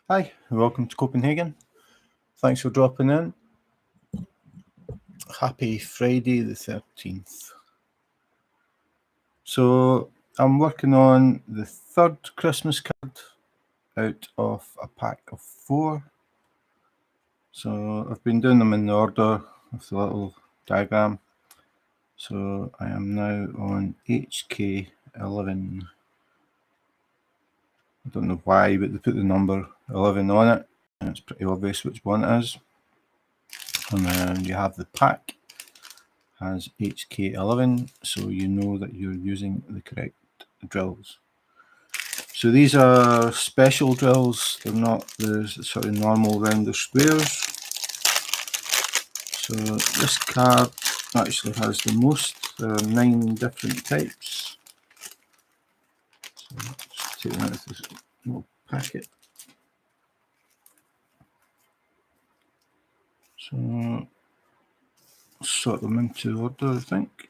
Hi, welcome to Copenhagen. Thanks for dropping in. Happy Friday the 13th. So I'm working on the third Christmas card out of a pack of 4. So I've been doing them in the order of the little diagram. So I am now on HK11. I don't know why, but they put the number 11 on it, and it's pretty obvious which one it is. And then you have the pack has HK11, so you know that you're using the correct drills. So these are special drills, they're not the sort of normal rounder squares. So this card actually has the most, there are 9 different types. So let's take that out of this little packet. So sort them into order, I think.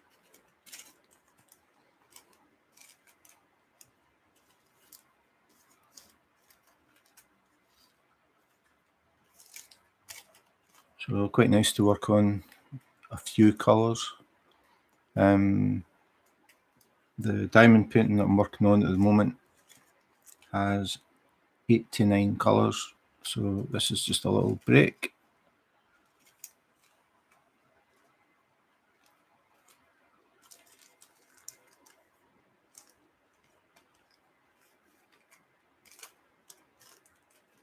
So quite nice to work on a few colours. The diamond painting that I'm working on at the moment has 89 colours, so this is just a little break.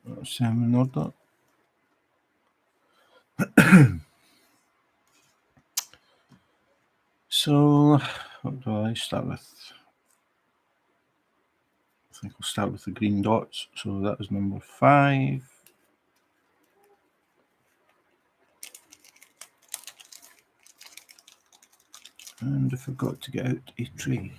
Let's see them in order. So what do I start with? I think I'll start with the green dots. So that was number 5. And I forgot to get out a tray.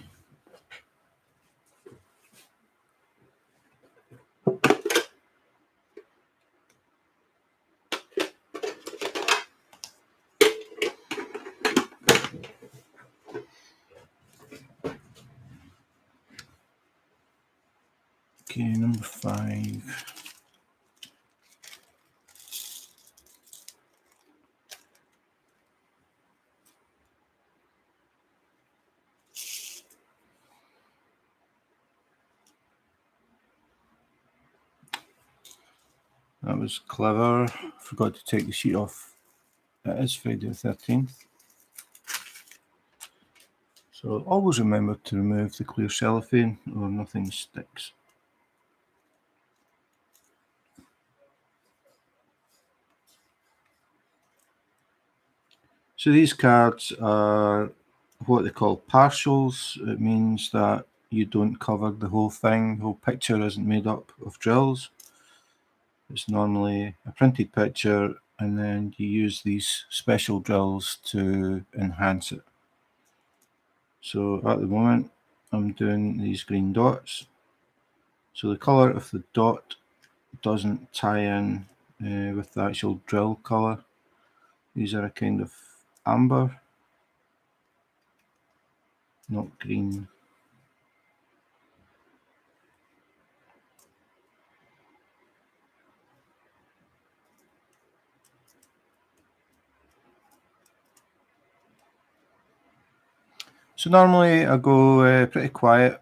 Okay, number 5. That was clever. Forgot to take the sheet off. It is Friday the 13th. So always remember to remove the clear cellophane or nothing sticks. So these cards are what they call partials. It means that you don't cover the whole thing. The whole picture isn't made up of drills. It's normally a printed picture, and then you use these special drills to enhance it. So at the moment I'm doing these green dots. So the colour of the dot doesn't tie in with the actual drill colour. These are a kind of amber, not green. So normally I go pretty quiet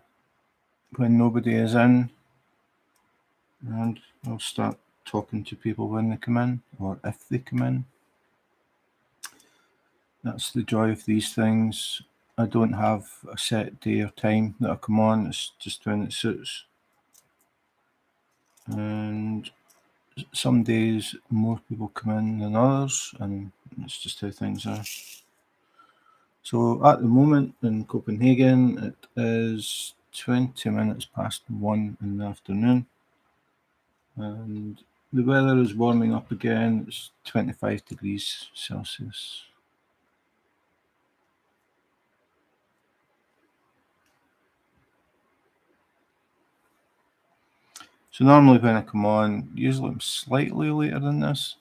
when nobody is in, and I'll start talking to people when they come in, or if they come in. That's the joy of these things. I don't have a set day or time that I come on, it's just when it suits. And some days more people come in than others, and it's just how things are. So at the moment in Copenhagen it is 20 minutes past 1 in the afternoon, and the weather is warming up again. It's 25 degrees Celsius. So normally when I come on, usually I'm slightly later than this,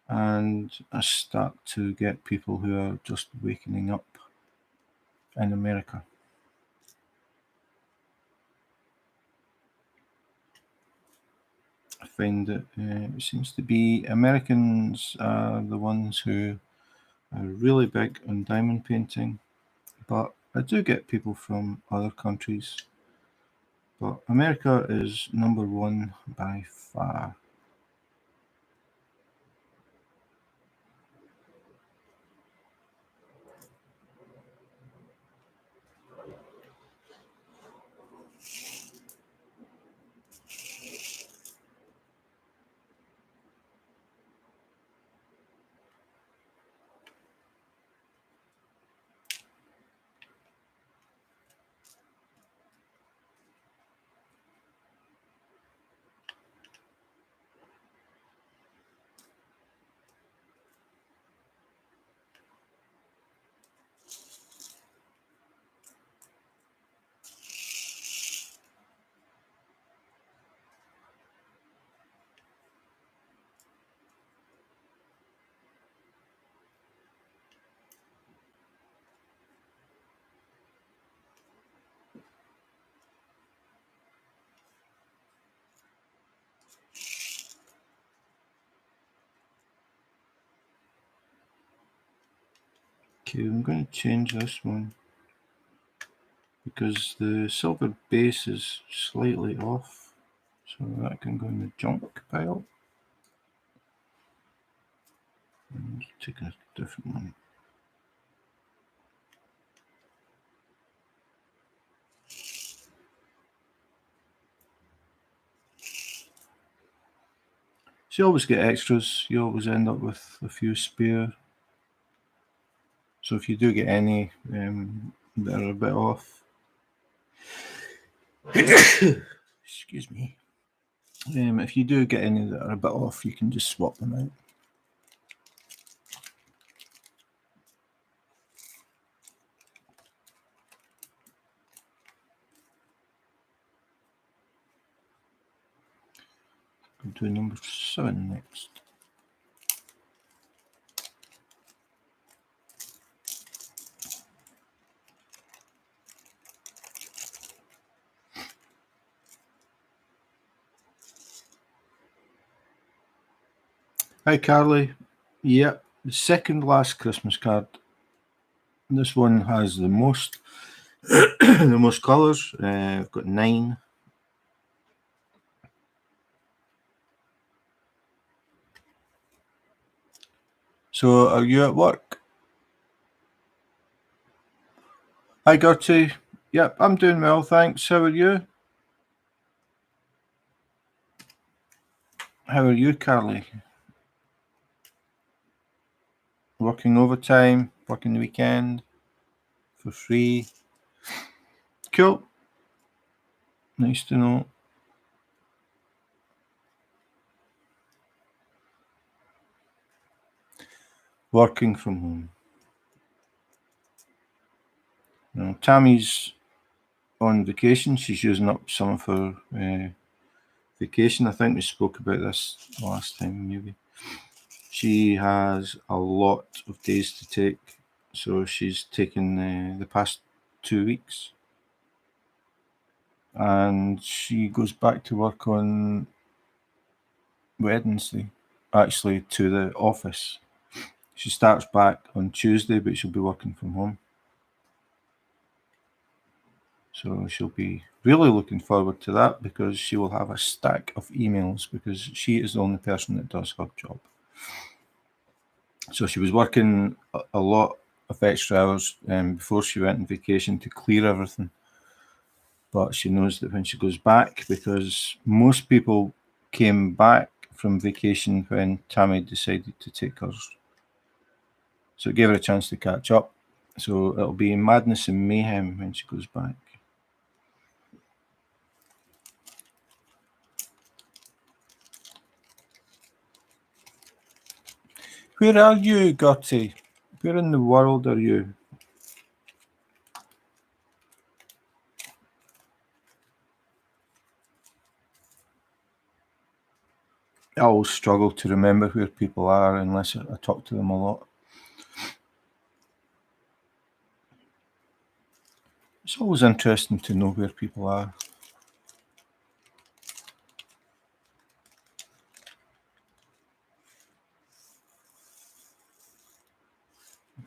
and I start to get people who are just waking up in America. I find that it seems to be Americans are the ones who are really big on diamond painting, but I do get people from other countries. But America is number one by far. Okay, I'm going to change this one because the silver base is slightly off, so that can go in the junk pile. And take a different one. So you always get extras, you always end up with a few spare. So if you do get any that are a bit off, excuse me, if you do get any that are a bit off, you can just swap them out. Go to number 7 next. Hi Carly. Yep, the second last Christmas card. This one has the most the most colours. I've got 9. So are you at work? Hi Gertie. Yep, I'm doing well, thanks. How are you? How are you, Carly? Working overtime, working the weekend, for free. Cool. Nice to know. Working from home. Now, Tammy's on vacation. She's using up some of her vacation. I think we spoke about this last time, maybe. She has a lot of days to take, so she's taken the past 2 weeks. And she goes back to work on Wednesday, actually, to the office. She starts back on Tuesday, but she'll be working from home. So she'll be really looking forward to that because she will have a stack of emails because she is the only person that does her job. So she was working a lot of extra hours before she went on vacation to clear everything. But she knows that when she goes back, because most people came back from vacation when Tammy decided to take hers. So it gave her a chance to catch up. So it'll be madness and mayhem when she goes back. Where are you, Gertie? Where in the world are you? I always struggle to remember where people are unless I talk to them a lot. It's always interesting to know where people are.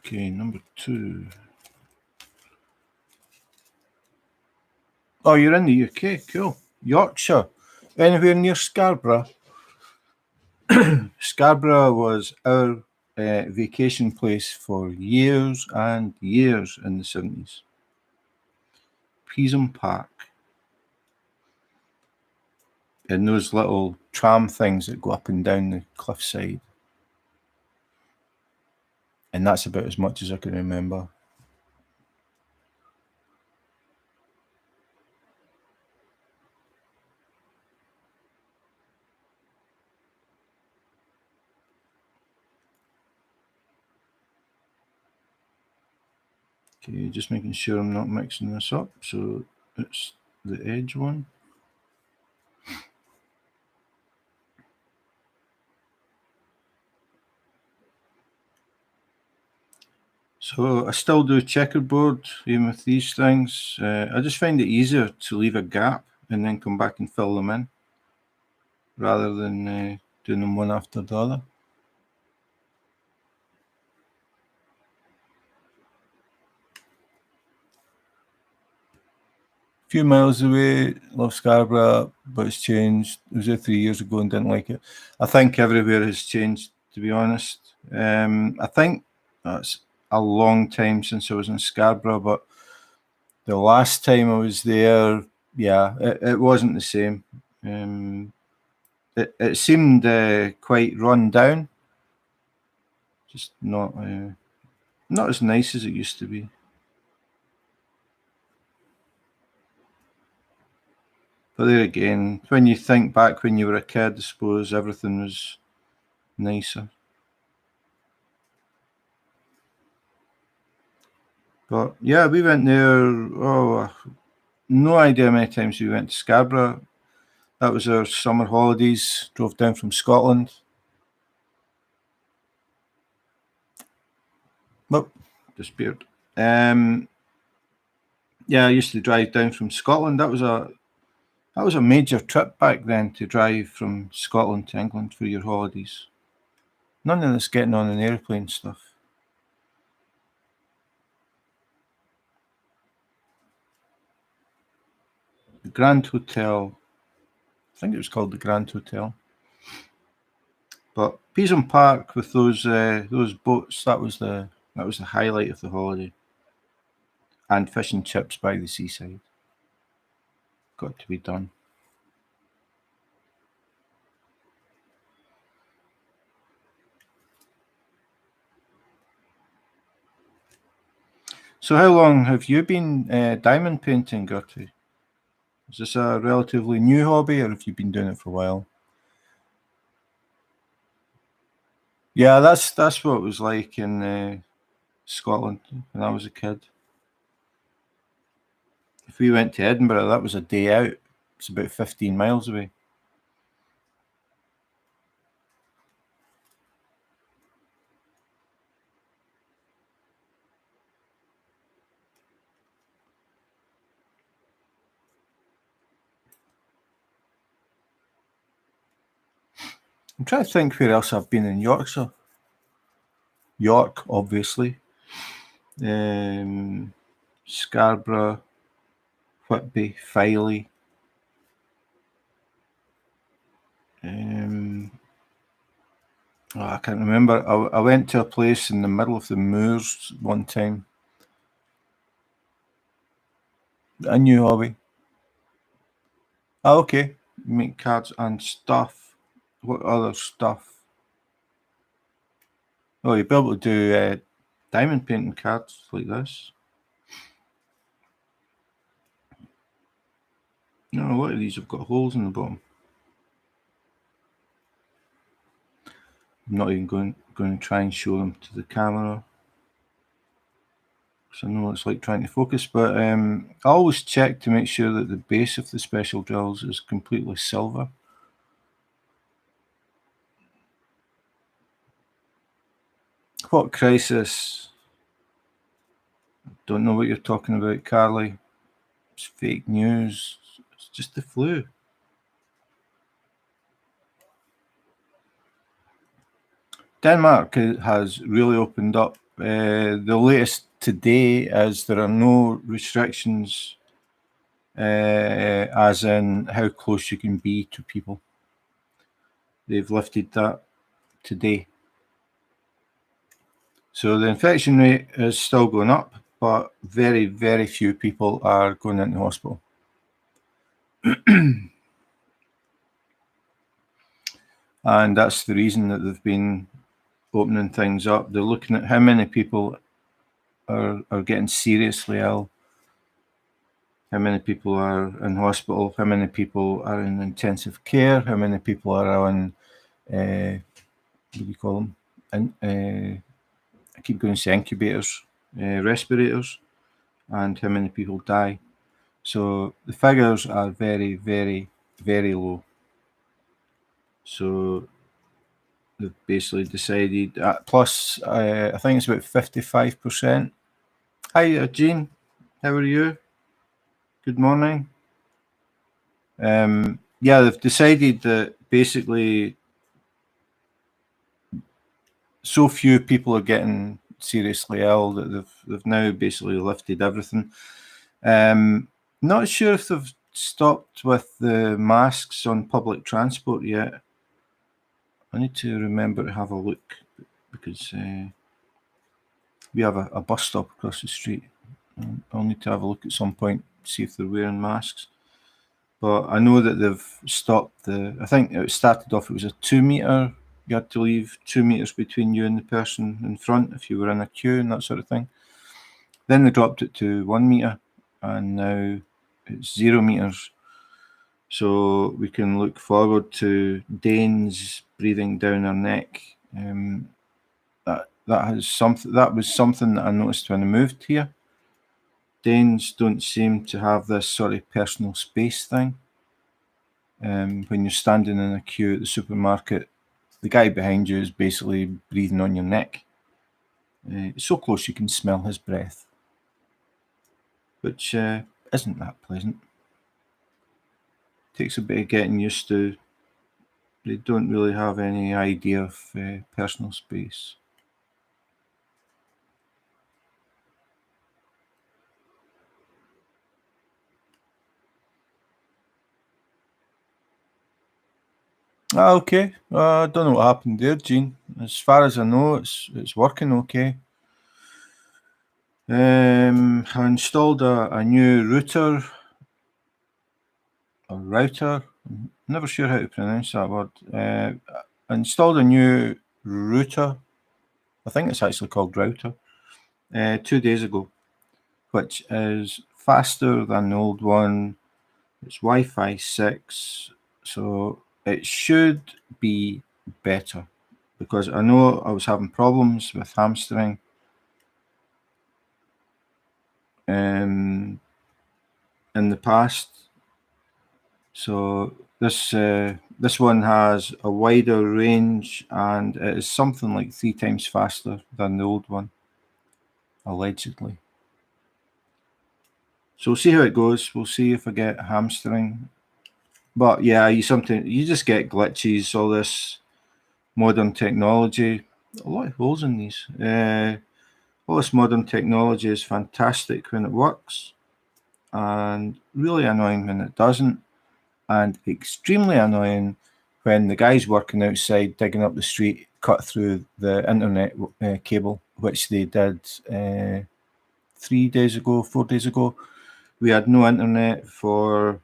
Okay, number 2. Oh, you're in the UK, cool. Yorkshire. Anywhere near Scarborough? Scarborough was our vacation place for years and years in the 70s. Peasham Park. And those little tram things that go up and down the cliffside. And that's about as much as I can remember. Okay, just making sure I'm not mixing this up. So it's the edge one. So I still do checkerboard even with these things. I just find it easier to leave a gap and then come back and fill them in rather than doing them one after the other. A few miles away, love Scarborough, but it's changed. I was there 3 years ago and didn't like it. I think everywhere has changed, to be honest. I think that's a long time since I was in Scarborough, but the last time I was there, yeah, it wasn't the same. It seemed quite run down, just not as nice as it used to be. But there again, when you think back when you were a kid, I suppose everything was nicer. But yeah, we went there. Oh, no idea how many times we went to Scarborough. That was our summer holidays. Drove down from Scotland. Well, disappeared. Yeah, I used to drive down from Scotland. That was a major trip back then, to drive from Scotland to England for your holidays. None of this getting on an airplane stuff. The Grand Hotel. I think it was called the Grand Hotel. But Peasham Park with those boats, that was the highlight of the holiday. And fish and chips by the seaside. Got to be done. So how long have you been diamond painting, Gertie? Is this a relatively new hobby, or have you been doing it for a while? Yeah, that's what it was like in Scotland when I was a kid. If we went to Edinburgh, that was a day out. It's about 15 miles away. I'm trying to think where else I've been in Yorkshire. York, obviously. Scarborough, Whitby, Filey. I can't remember. I went to a place in the middle of the moors one time. A new hobby. Oh, okay. Make cards and stuff. What other stuff? Oh, you'll be able to do diamond painting cards like this. No, a lot of these have got holes in the bottom. I'm not even going to try and show them to the camera, because I know what it's like trying to focus. But I always check to make sure that the base of the special drills is completely silver. What crisis? Don't know what you're talking about, Carly. It's fake news. It's just the flu. Denmark has really opened up The latest today is there are no restrictions, as in how close you can be to people. They've lifted that today. So the infection rate is still going up, but very, very few people are going into hospital. And that's the reason that they've been opening things up. They're looking at how many people are getting seriously ill, how many people are in hospital, how many people are in intensive care, how many people are on, what do you call them? I keep going to say incubators, respirators, and how many people die. So the figures are very, very, very low. So they've basically decided, plus I think it's about 55%. Hi, Jean, how are you? Good morning. Yeah, they've decided that basically so few people are getting seriously ill that they've now basically lifted everything. Not sure if they've stopped with the masks on public transport yet. I need to remember to have a look because we have a bus stop across the street. I'll need to have a look at some point, see if they're wearing masks. But I know that they've stopped I think it started off, it was a 2 metre. You had to leave 2 metres between you and the person in front if you were in a queue and that sort of thing. Then they dropped it to 1 metre, and now it's 0 metres. So we can look forward to Danes breathing down our neck. That was something that I noticed when I moved here. Danes don't seem to have this sort of personal space thing. When you're standing in a queue at the supermarket, the guy behind you is basically breathing on your neck. So close you can smell his breath, which isn't that pleasant. Takes a bit of getting used to. They don't really have any idea of personal space. Okay. I don't know what happened there, Gene. As far as I know, it's working okay. I installed a new router. I'm never sure how to pronounce that word. I installed a new router. I think it's actually called router. 2 days ago, which is faster than the old one. It's Wi-Fi 6, so it should be better, because I know I was having problems with hamstering. In the past. So this one has a wider range, and it is something like 3 times faster than the old one, allegedly. So we'll see how it goes. We'll see if I get hamstring. But yeah, you just get glitches. All this modern technology, a lot of holes in these. All this modern technology is fantastic when it works, and really annoying when it doesn't, and extremely annoying when the guys working outside digging up the street cut through the internet cable, which they did 3 days ago, 4 days ago. We had no internet for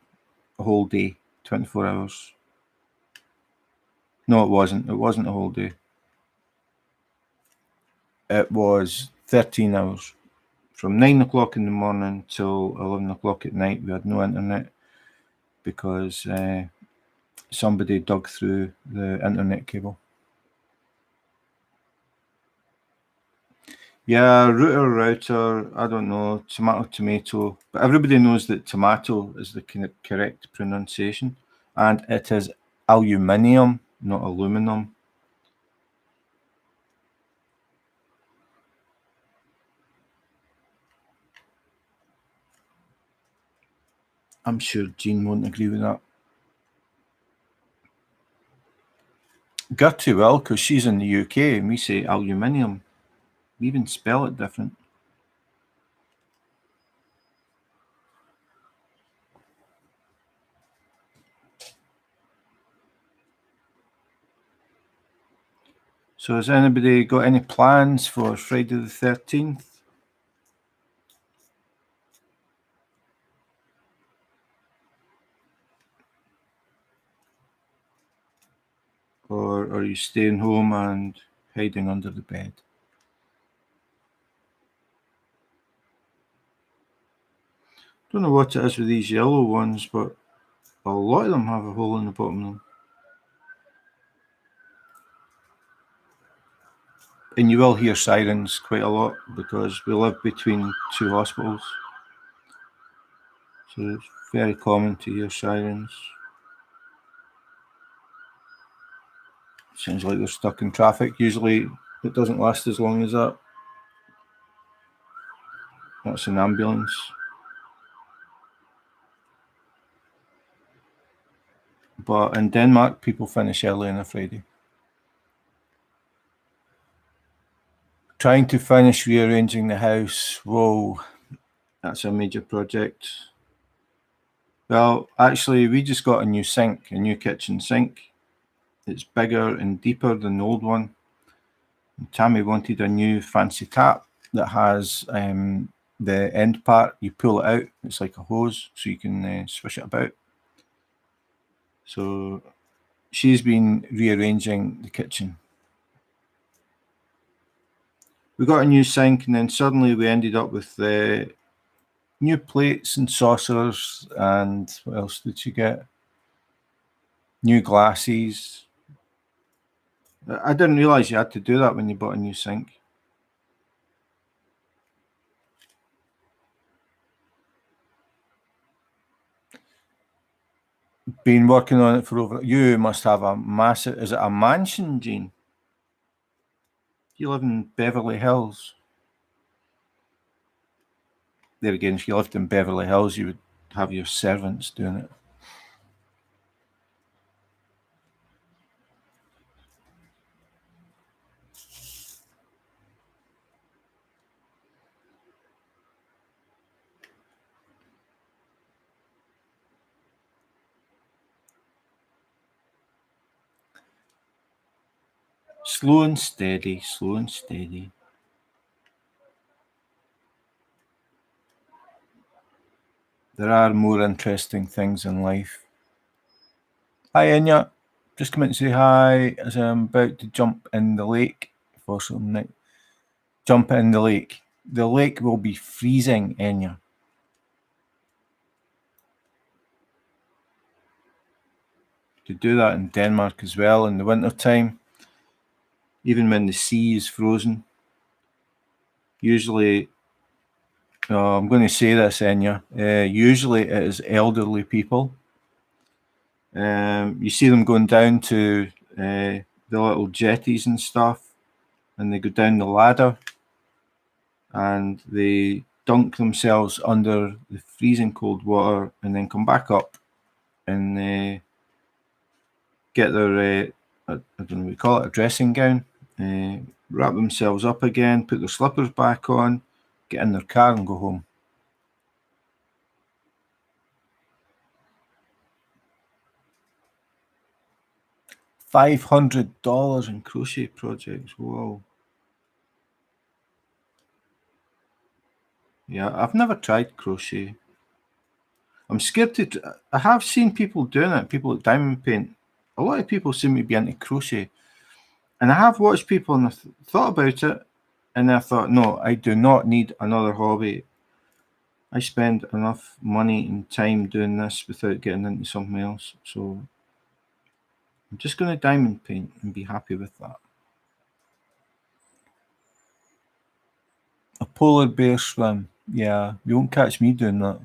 a whole day, 24 hours. No, it wasn't. It wasn't a whole day. It was 13 hours. From 9 o'clock in the morning till 11 o'clock at night, we had no internet because somebody dug through the internet cable. Yeah, router, I don't know, tomato, but everybody knows that tomato is the correct pronunciation, and it is aluminium, not aluminum. I'm sure Jean won't agree with that. Gertie will, because she's in the UK, and we say aluminium. even spell it different. So has anybody got any plans for Friday the 13th? Or are you staying home and hiding under the bed? Don't know what it is with these yellow ones, but a lot of them have a hole in the bottom of them. And you will hear sirens quite a lot because we live between two hospitals. So it's very common to hear sirens. Sounds like they're stuck in traffic. Usually it doesn't last as long as that. That's an ambulance. But in Denmark, people finish early on a Friday. Trying to finish rearranging the house. Whoa, that's a major project. Well, actually, we just got a new sink, a new kitchen sink. It's bigger and deeper than the old one. And Tammy wanted a new fancy tap that has the end part. You pull it out. It's like a hose, so you can swish it about. So she's been rearranging the kitchen. We got a new sink, and then suddenly we ended up with new plates and saucers, and what else did she get? New glasses. I didn't realise you had to do that when you bought a new sink. Been working on it for over. You must have a massive. Is it a mansion, Jean? You live in Beverly Hills. There again, if you lived in Beverly Hills, you would have your servants doing it. Slow and steady, slow and steady. There are more interesting things in life. Hi, Enya. Just come in to say hi as I'm about to jump in the lake for some night. Jump in the lake. The lake will be freezing, Enya. To do that in Denmark as well in the winter time, even when the sea is frozen. Usually, I'm going to say this, Enya. Usually, it is elderly people. You see them going down to the little jetties and stuff, and they go down the ladder, and they dunk themselves under the freezing cold water, and then come back up and get their I don't know what you call it, a dressing gown, wrap themselves up again, put their slippers back on, get in their car and go home. $500 in crochet projects. Whoa. Yeah, I've never tried crochet. I'm scared to. I have seen people doing it, people at diamond paint. A lot of people seem to be into crochet. And I have watched people and I thought about it, and I thought, no, I do not need another hobby. I spend enough money and time doing this without getting into something else. So I'm just going to diamond paint and be happy with that. A polar bear swim. Yeah, you won't catch me doing that.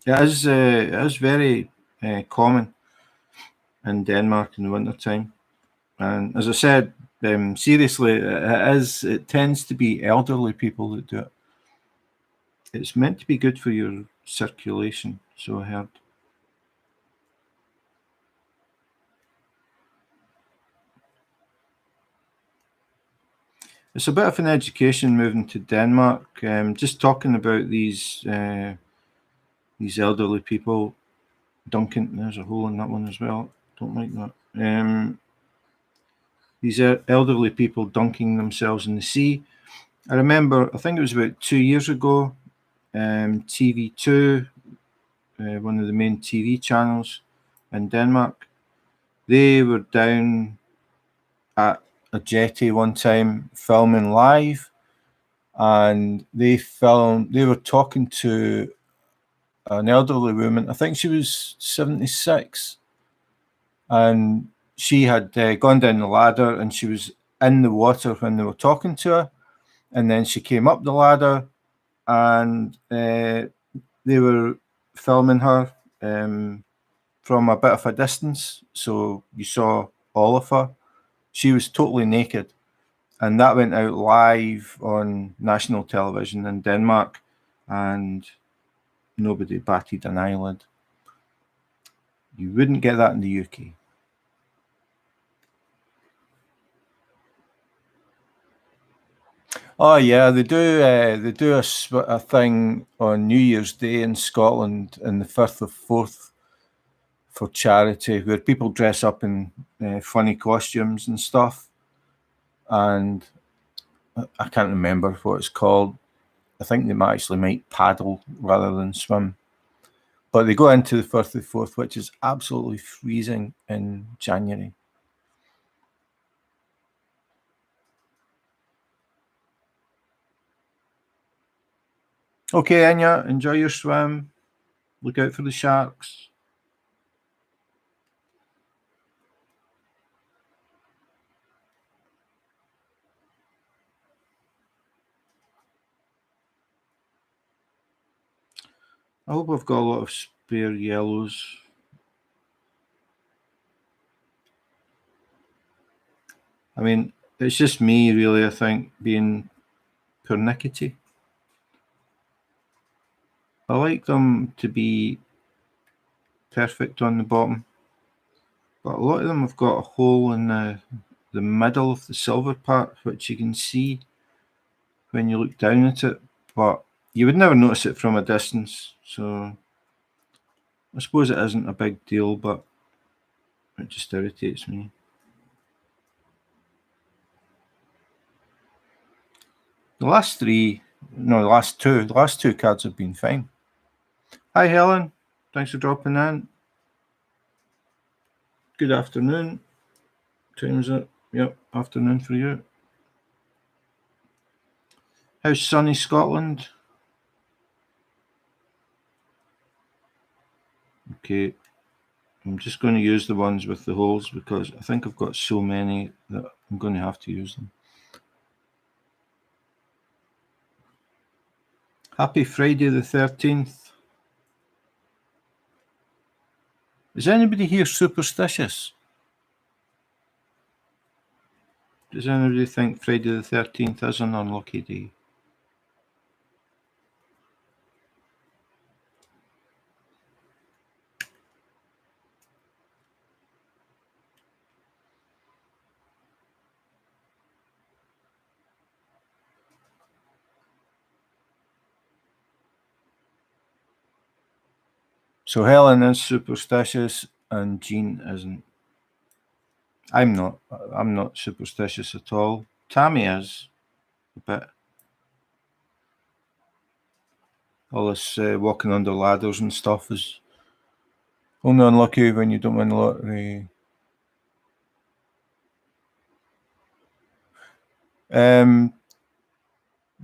It is very common in Denmark in the winter time. And as I said, seriously, it tends to be elderly people that do it. It's meant to be good for your circulation, so I heard. It's a bit of an education moving to Denmark. Just talking about these elderly people dunking. There's a hole in that one as well. Don't like that. These elderly people dunking themselves in the sea. I remember, I think it was about 2 years ago, TV2, one of the main TV channels in Denmark, they were down at a jetty one time filming live, and they were talking to an elderly woman. I think she was 76, and she had gone down the ladder, and she was in the water when they were talking to her, and then she came up the ladder, and they were filming her from a bit of a distance, so you saw all of her. She was totally naked, and that went out live on national television in Denmark, and nobody batted an eyelid. You wouldn't get that in the UK. Oh yeah, they do. They do a thing on New Year's Day in Scotland, in the 5th of 4th, for charity, where people dress up in funny costumes and stuff. And I can't remember what it's called. I think they might paddle rather than swim. But they go into the 1st of the 4th, which is absolutely freezing in January. Okay, Anya, enjoy your swim. Look out for the sharks. I hope I've got a lot of spare yellows. I mean, it's just me, really, I think, being pernickety. I like them to be perfect on the bottom, but a lot of them have got a hole in the middle of the silver part, which you can see when you look down at it, but you would never notice it from a distance, so I suppose it isn't a big deal, but it just irritates me. The last two cards have been fine. Hi Helen, thanks for dropping in. Good afternoon. Time is it? Yep, afternoon for you. How's sunny Scotland? Okay, I'm just going to use the ones with the holes because I think I've got so many that I'm going to have to use them. Happy Friday the 13th. Is anybody here superstitious? Does anybody think Friday the 13th is an unlucky day? So Helen is superstitious and Jean isn't. I'm not superstitious at all. Tammy is a bit. All this walking under ladders and stuff is only unlucky when you don't win the lottery.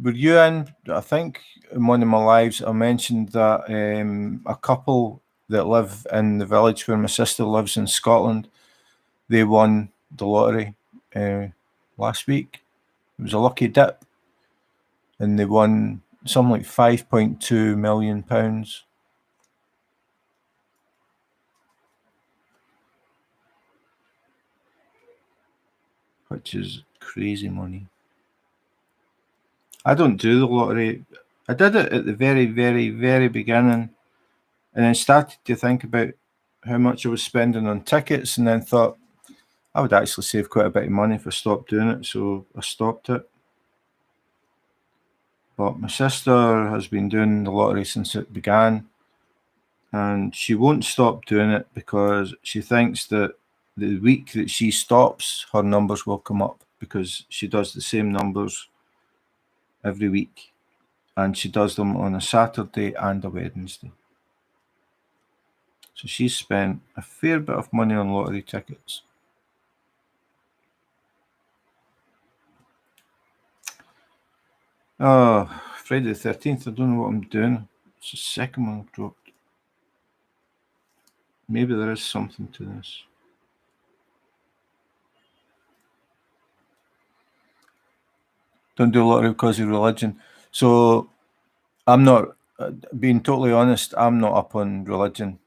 Were you in? I think in one of my lives I mentioned that a couple that live in the village where my sister lives in Scotland, they won the lottery last week. It was a lucky dip, and they won something like £5.2 million, which is crazy money. I don't do the lottery. I did it at the very, very, very beginning, and then started to think about how much I was spending on tickets, and then thought I would actually save quite a bit of money if I stopped doing it, so I stopped it. But my sister has been doing the lottery since it began, and she won't stop doing it because she thinks that the week that she stops, her numbers will come up, because she does the same numbers every week, and she does them on a Saturday and a Wednesday. So she's spent a fair bit of money on lottery tickets. Oh, Friday the 13th, I don't know what I'm doing. It's the second one I've dropped. Maybe there is something to this. Don't do lottery because of religion. So I'm not, being totally honest, I'm not up on religion.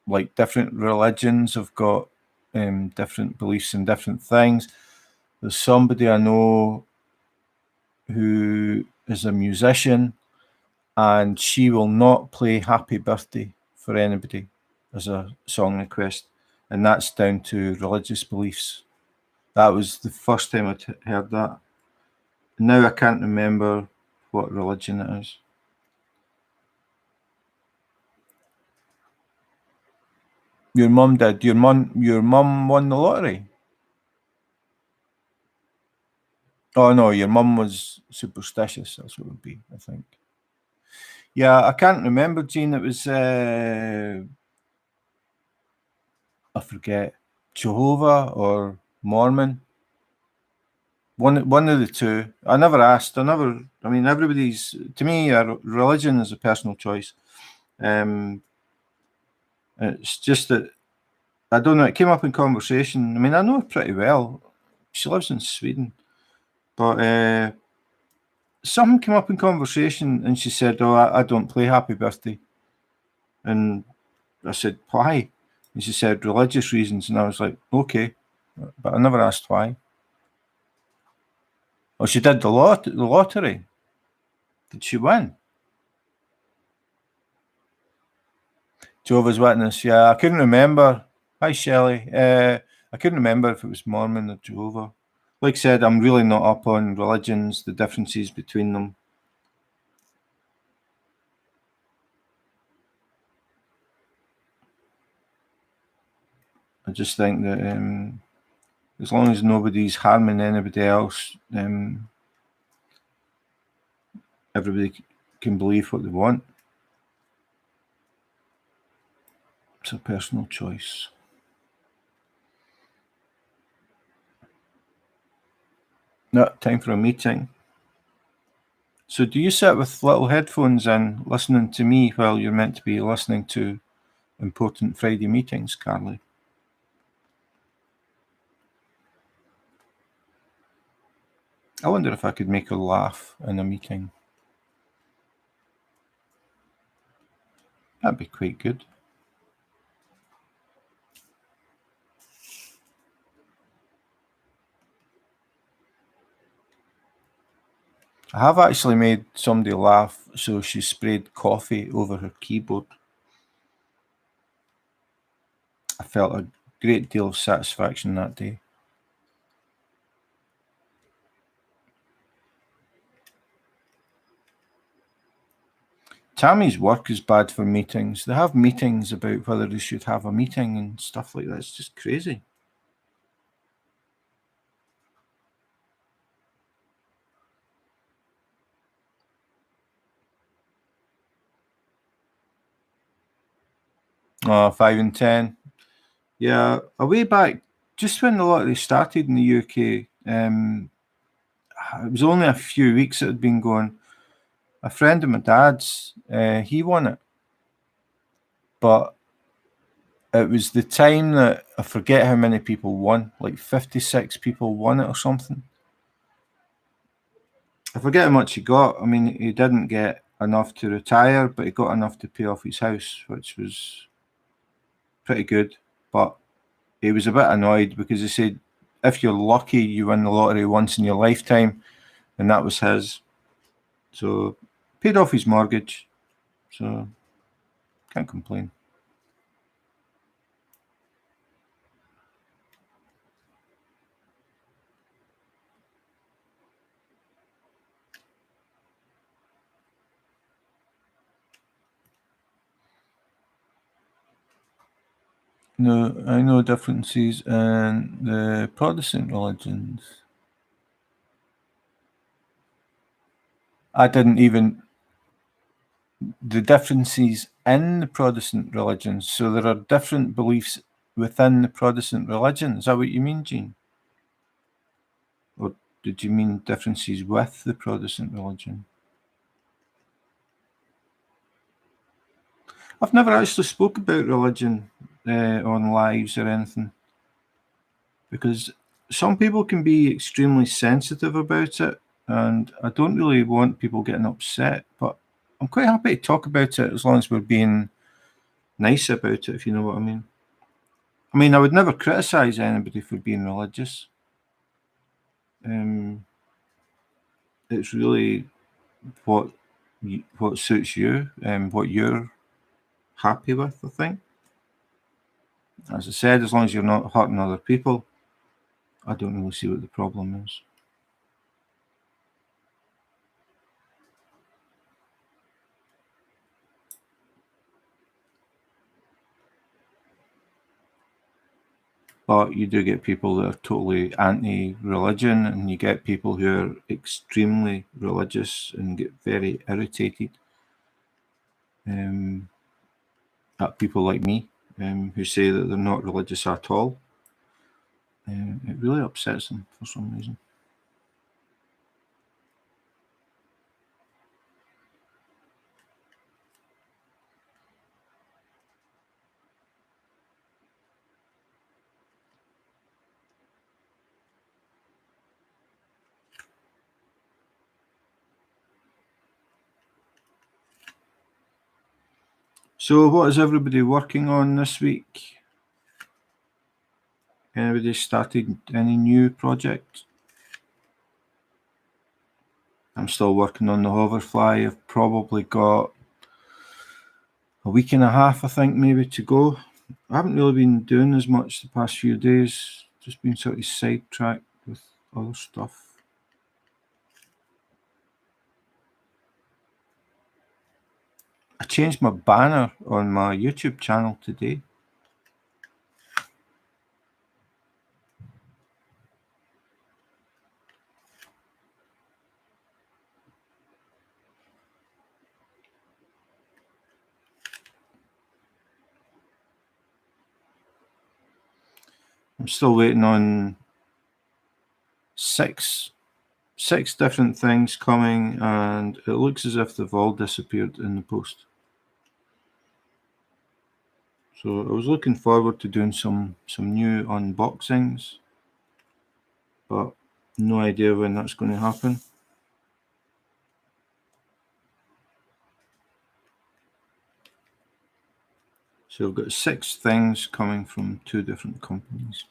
Like, different religions have got different beliefs in different things. There's somebody I know who is a musician, and she will not play Happy Birthday for anybody as a song request, and that's down to religious beliefs. That was the first time I'd heard that. Now I can't remember what religion it is. Your mum did. Your mum won the lottery. Oh no, your mum was superstitious. That's what it would be, I think. Yeah, I can't remember, Jean. It was I forget, Jehovah or Mormon. One of the two. I never asked. I mean, everybody's, to me, religion is a personal choice. It's just that, I don't know. It came up in conversation. I mean, I know her pretty well. She lives in Sweden, but something came up in conversation, and she said, "Oh, I don't play Happy Birthday," and I said, "Why?" And she said, "Religious reasons," and I was like, "Okay," but I never asked why. Oh, she did the lottery. Did she win? Jehovah's Witness. Yeah, I couldn't remember. Hi, Shelley. I couldn't remember if it was Mormon or Jehovah. Like I said, I'm really not up on religions, the differences between them. I just think that as long as nobody's harming anybody else, everybody can believe what they want. It's a personal choice. No, time for a meeting. So, do you sit with little headphones in, listening to me while you're meant to be listening to important Friday meetings, Carly? I wonder if I could make her laugh in a meeting. That'd be quite good. I have actually made somebody laugh, so she sprayed coffee over her keyboard. I felt a great deal of satisfaction that day. Tammy's work is bad for meetings. They have meetings about whether they should have a meeting and stuff like that. It's just crazy. Oh, 5 and 10. Yeah, a way back, just when the lottery started in the UK, it was only a few weeks it had been going. A friend of my dad's, he won it. But it was the time that, I forget how many people won, like 56 people won it or something. I forget how much he got. I mean, he didn't get enough to retire, but he got enough to pay off his house, which was pretty good. But he was a bit annoyed because he said, if you're lucky, you win the lottery once in your lifetime, and that was his. So, paid off his mortgage. So, can't complain. No, I know differences in the Protestant religions. I didn't even the differences in the Protestant religions. So there are different beliefs within the Protestant religion. Is that what you mean, Jean? Or did you mean differences with the Protestant religion? I've never actually spoke about religion on lives or anything, because some people can be extremely sensitive about it, and I don't really want people getting upset, but I'm quite happy to talk about it as long as we're being nice about it, if you know what I mean. I mean, I would never criticise anybody for being religious. It's really what suits you and what you're happy with, I think. As I said, as long as you're not hurting other people, I don't really see what the problem is. But you do get people that are totally anti-religion, and you get people who are extremely religious and get very irritated at people like me who say that they're not religious at all. It really upsets them for some reason. So what is everybody working on this week? Anybody started any new projects? I'm still working on the hoverfly. I've probably got a week and a half, I think, maybe to go. I haven't really been doing as much the past few days, just been sort of sidetracked with other stuff. I changed my banner on my YouTube channel today. I'm still waiting on six different things coming, and it looks as if they've all disappeared in the post. So I was looking forward to doing some new unboxings, but no idea when that's going to happen. So I've got 6 things coming from 2 different companies.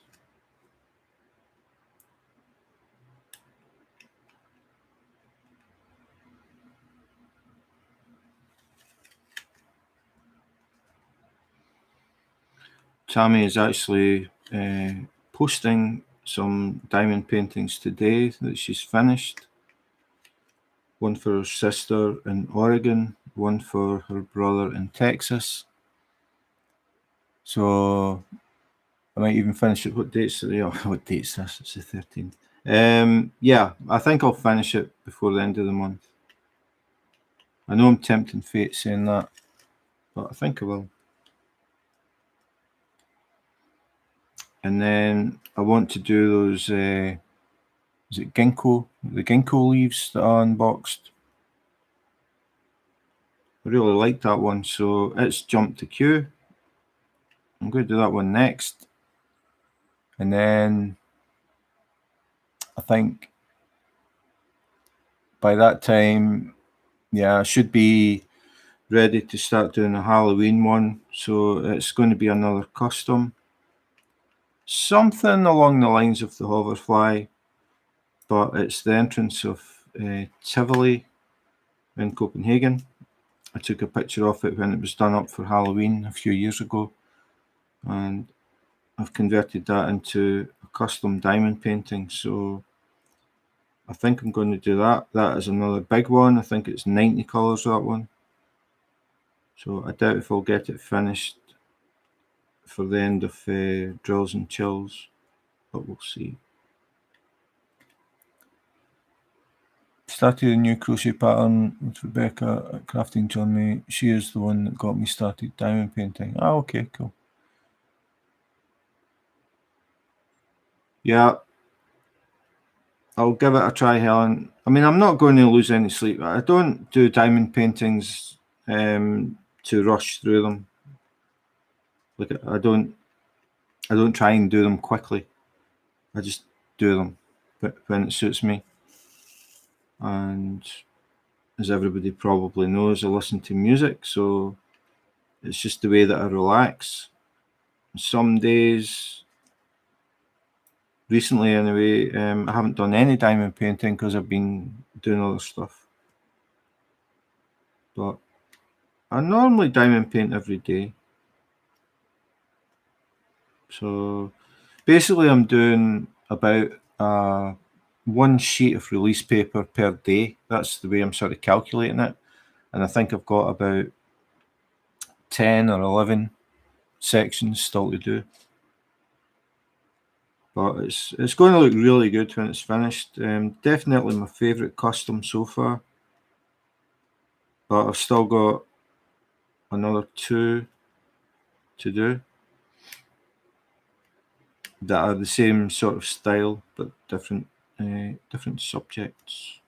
Tammy is actually posting some diamond paintings today that she's finished. One for her sister in Oregon, one for her brother in Texas. So I might even finish it. What date's it? Oh, what date's this? It's the 13th. Yeah, I think I'll finish it before the end of the month. I know I'm tempting fate saying that, but I think I will. And then I want to do those, is it ginkgo? The ginkgo leaves that are unboxed. I really like that one, so it's jumped to queue. I'm going to do that one next. And then I think by that time, yeah, I should be ready to start doing a Halloween one. So it's going to be another custom. Something along the lines of the hoverfly, but it's the entrance of Tivoli in Copenhagen. I took a picture of it when it was done up for Halloween a few years ago, and I've converted that into a custom diamond painting. So I think I'm going to do that. That is another big one. I think it's 90 colours, that one. So I doubt if I'll get it finished for the end of drills and chills, but we'll see. Started a new crochet pattern with Rebecca at Crafting Journey. She is the one that got me started diamond painting. Ah, okay, cool. Yeah, I'll give it a try, Helen. I mean, I'm not going to lose any sleep. I don't do diamond paintings to rush through them. Like I don't try and do them quickly. I just do them when it suits me. And as everybody probably knows, I listen to music, so it's just the way that I relax. Some days, recently anyway, I haven't done any diamond painting because I've been doing other stuff. But I normally diamond paint every day. So basically, I'm doing about one sheet of release paper per day. That's the way I'm sort of calculating it. And I think I've got about 10 or 11 sections still to do. But it's going to look really good when it's finished. Definitely my favourite custom so far. But I've still got another 2 to do that are the same sort of style but different subjects.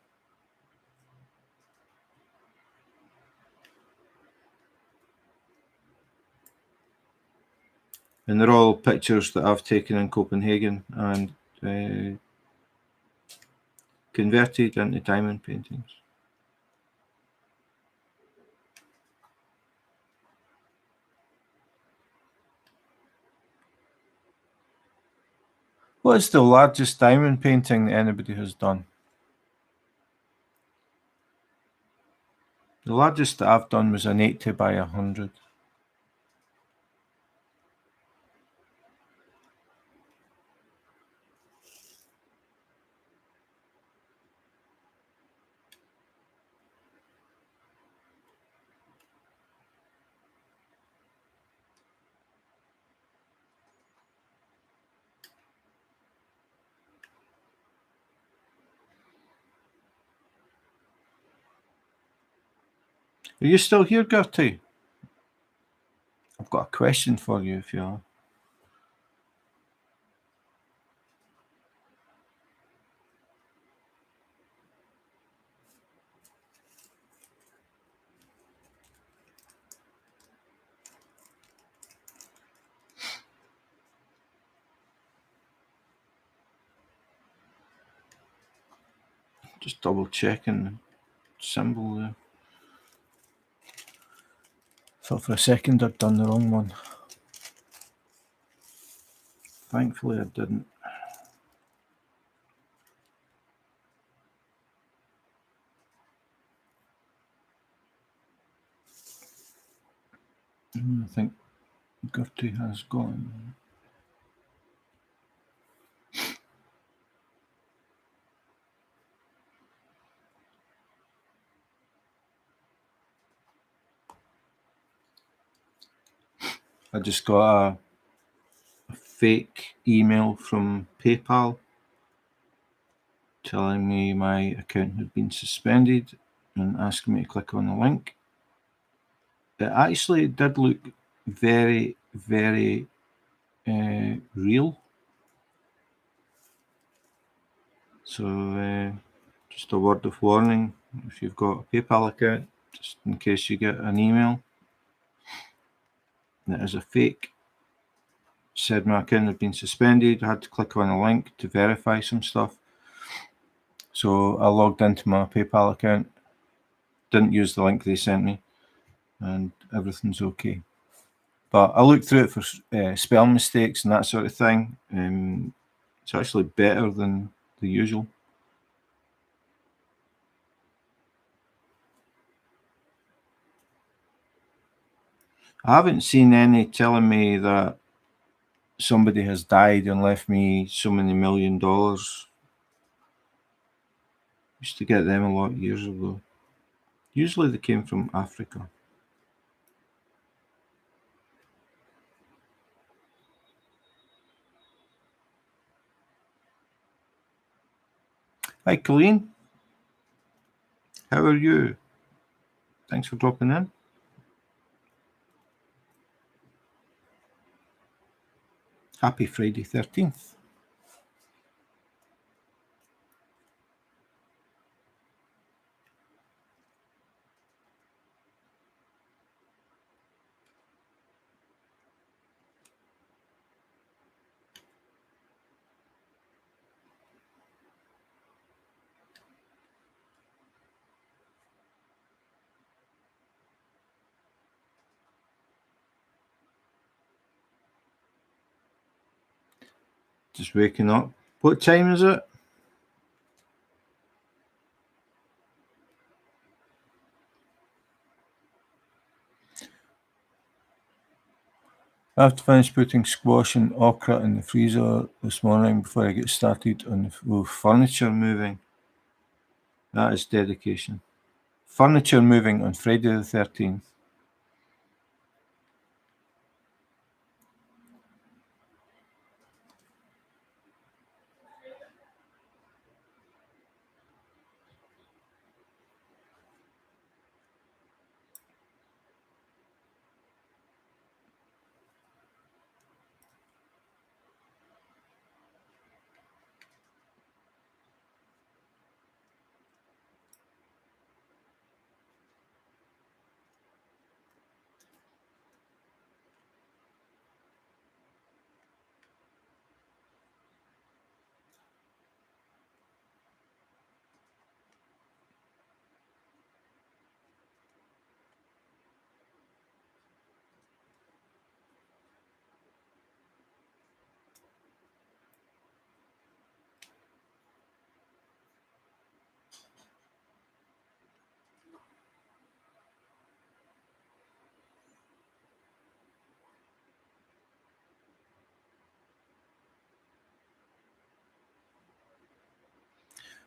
And they're all pictures that I've taken in Copenhagen and converted into diamond paintings. What is the largest diamond painting that anybody has done? The largest that I've done was an 80 by 100. Are you still here, Gertie? I've got a question for you if you are. Just double checking the symbol there. Thought for a second I'd done the wrong one. Thankfully I didn't. I think Gertie has gone. I just got a fake email from PayPal telling me my account had been suspended and asking me to click on the link. It actually did look very, very real. So just a word of warning, if you've got a PayPal account, just in case you get an email that is a fake, said my account had been suspended. I had to click on a link to verify some stuff. So I logged into my PayPal account, didn't use the link they sent me, and everything's okay. But I looked through it for spell mistakes and that sort of thing. It's actually better than the usual. I haven't seen any telling me that somebody has died and left me so many $1 million. Used to get them a lot years ago. Usually they came from Africa. Hi, Colleen. How are you? Thanks for dropping in. Happy Friday 13th. Just waking up. What time is it? I have to finish putting squash and okra in the freezer this morning before I get started on the furniture moving. That is dedication. Furniture moving on Friday the 13th.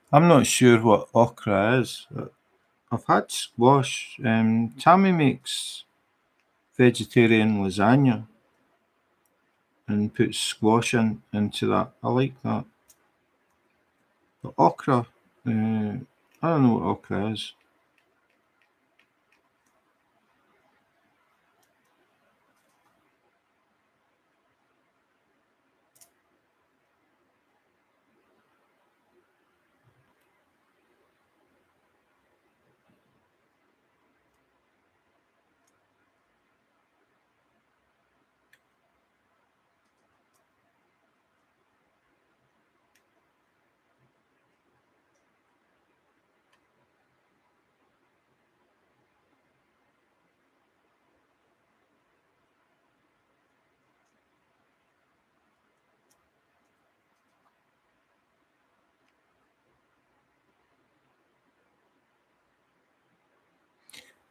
I'm not sure what okra is. I've had squash. Tammy makes vegetarian lasagna and puts squash into that. I like that. But okra, I don't know what okra is.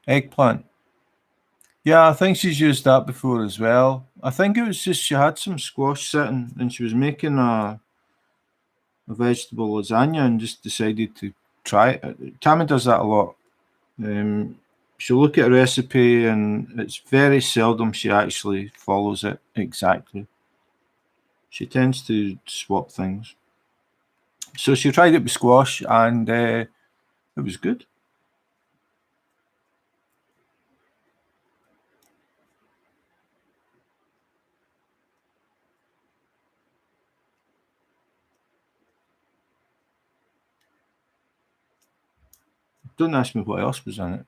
Eggplant. Yeah, I think she's used that before as well. I think it was just she had some squash sitting and she was making a vegetable lasagna and just decided to try it. Tammy does that a lot. She'll look at a recipe and it's very seldom she actually follows it exactly. She tends to swap things. So she tried it with squash and it was good. Don't ask me what else was in it.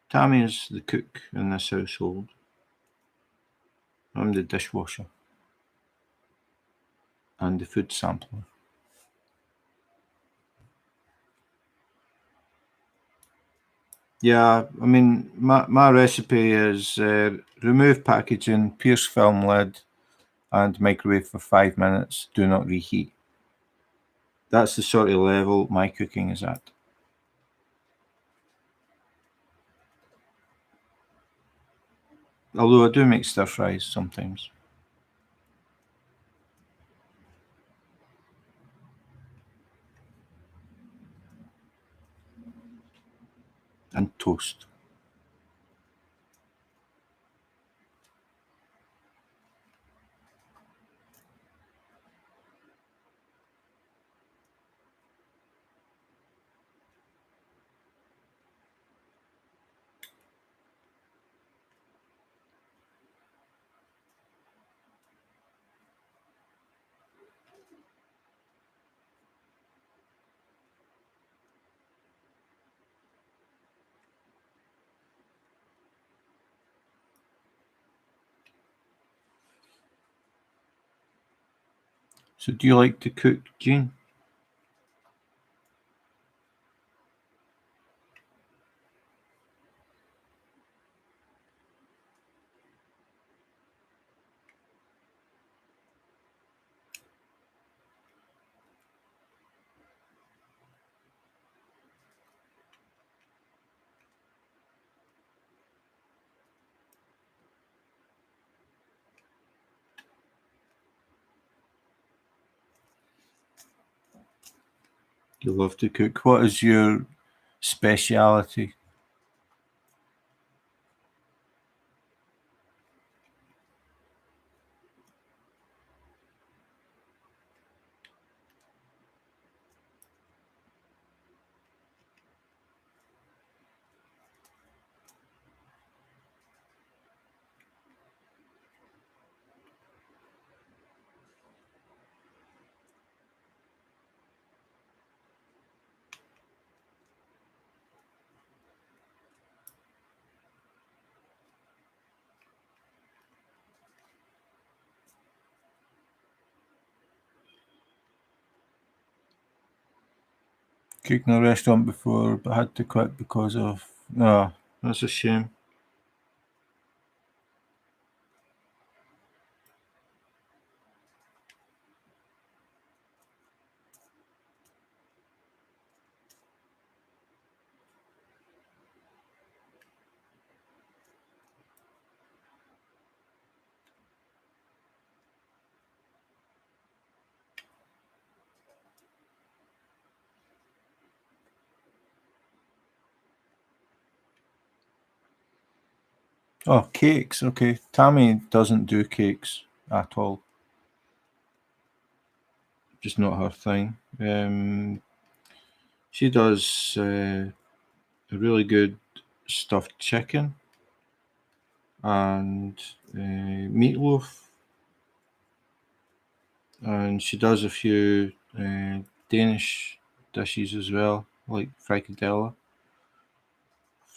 Tammy is the cook in this household. I'm the dishwasher and the food sampler. Yeah, I mean, my recipe is remove packaging, pierce film lid, and microwave for 5 minutes. Do not reheat. That's the sort of level my cooking is at. Although I do make stir fries sometimes. And toast. So do you like to cook, Jean? You love to cook. What is your speciality? Cooked in a restaurant before, but had to quit because of. No, that's a shame. Oh, cakes. Okay. Tammy doesn't do cakes at all. Just not her thing. She does a really good stuffed chicken and meatloaf, and she does a few Danish dishes as well, like frikadelle.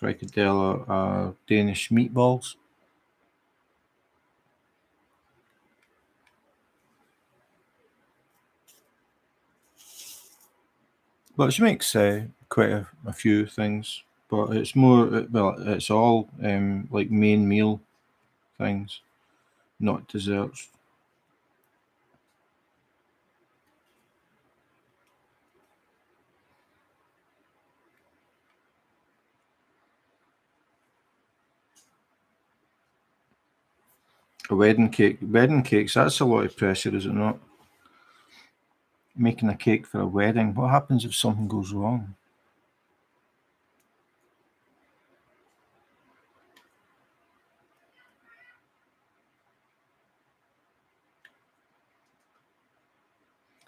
Frikadelle are Danish meatballs. But she makes quite a few things, but it's more well, it's all like main meal things, not desserts. A wedding cakes. That's a lot of pressure, is it not? Making a cake for a wedding. What happens if something goes wrong?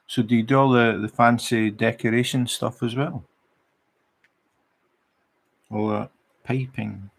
So do you do all the fancy decoration stuff as well? All that piping.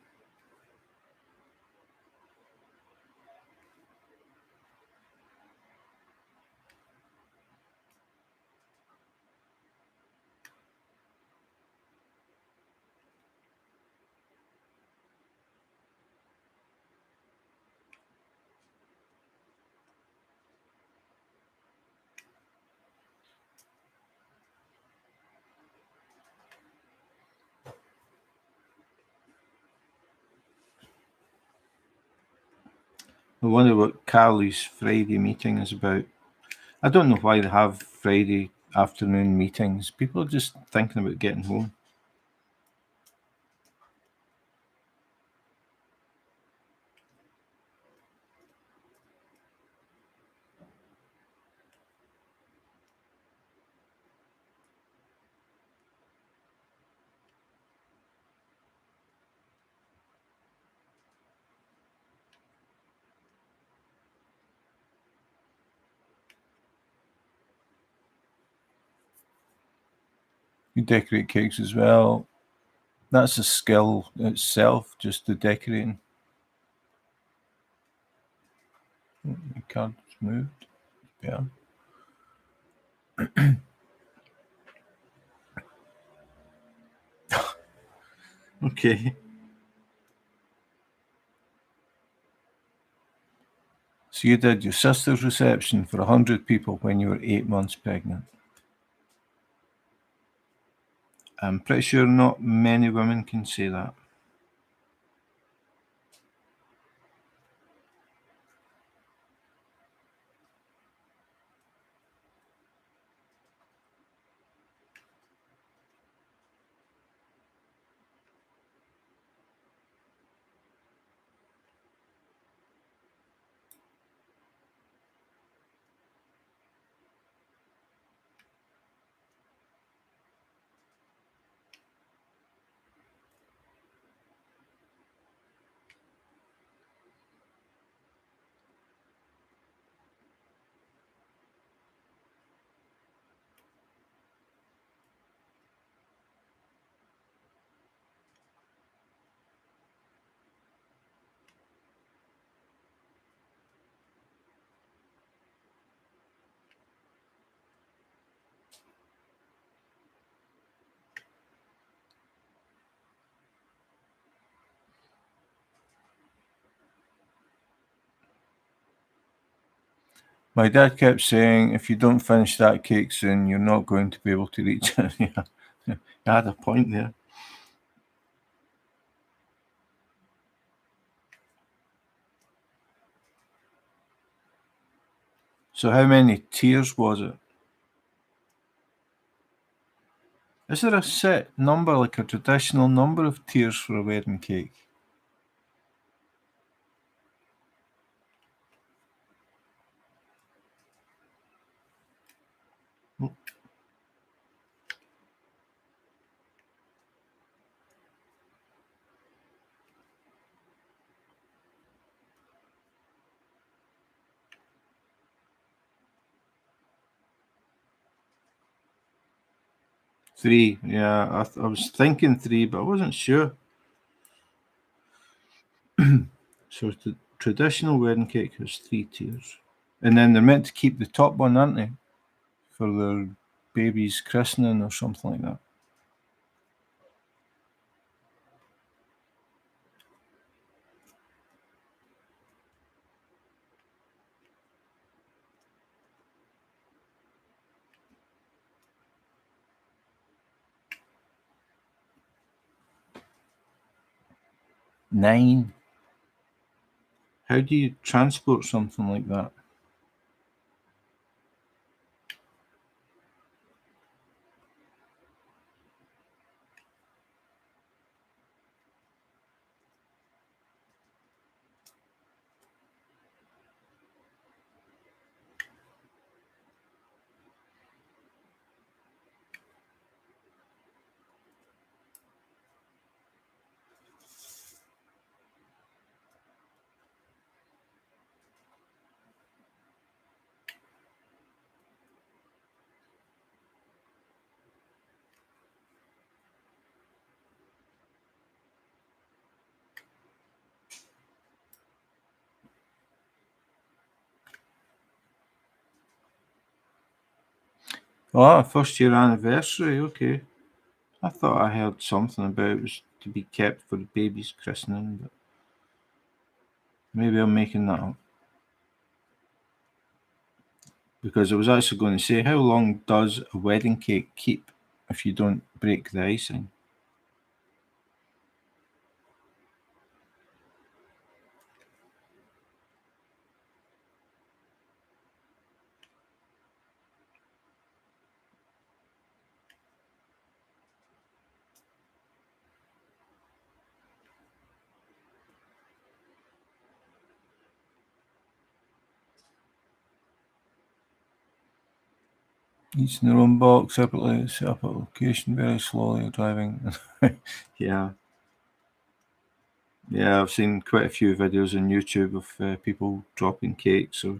I wonder what Carly's Friday meeting is about. I don't know why they have Friday afternoon meetings. People are just thinking about getting home. You decorate cakes as well. That's a skill itself, just the decorating. The card's moved. Yeah. So So you did your sister's reception for 100 people when you were 8 months pregnant. I'm pretty sure not many women can say that. My dad kept saying, if you don't finish that cake soon, you're not going to be able to reach it. Yeah, you had a point there. So how many tiers was it? Is there a set number, like a traditional number of tiers for a wedding cake? Mm, 3, yeah. I was thinking 3, but I wasn't sure. So the traditional wedding cake has 3 tiers. And then they're meant to keep the top one, aren't they? For their baby's christening or something like that. Nine. How do you transport something like that? Oh, first year anniversary, okay. I thought I heard something about it was to be kept for the baby's christening, but maybe I'm making that up. Because I was actually going to say, how long does a wedding cake keep if you don't break the icing? Each in their own box, separately, set up at location very slowly, driving. Yeah, yeah, I've seen quite a few videos on YouTube of people dropping cakes or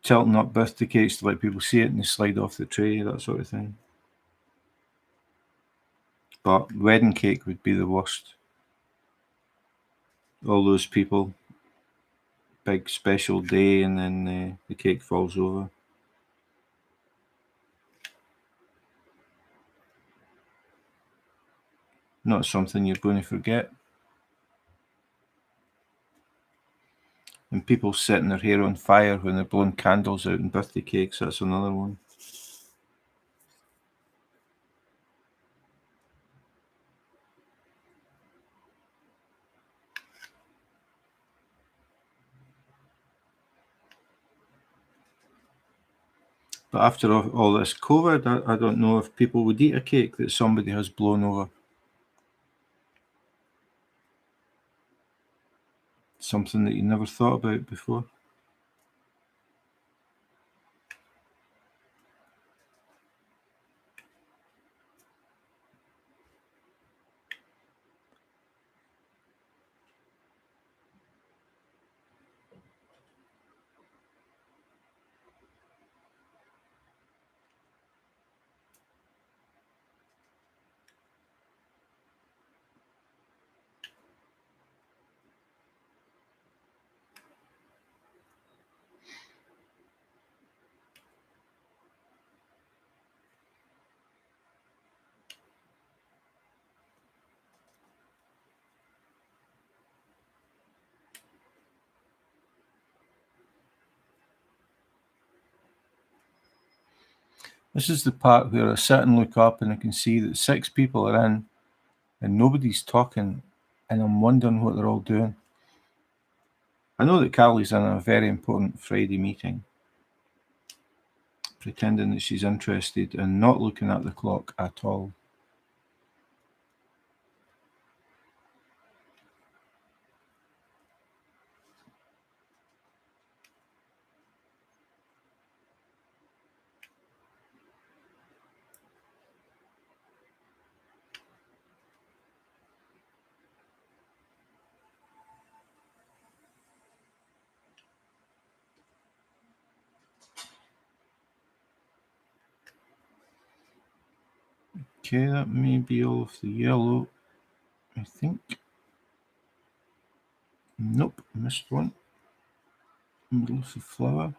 tilting up birthday cakes to let people see it and they slide off the tray, that sort of thing. But wedding cake would be the worst. All those people, big special day, and then the cake falls over. Not something you're going to forget. And people setting their hair on fire when they're blowing candles out in birthday cakes, that's another one. But after all this COVID, I don't know if people would eat a cake that somebody has blown over. Something that you never thought about before. This is the part where I sit and look up and I can see that 6 people are in and nobody's talking, and I'm wondering what they're all doing. I know that Carly's in a very important Friday meeting, pretending that she's interested and not looking at the clock at all. Okay, that may be all of the yellow, I think. Nope, missed one. Middle of the flower.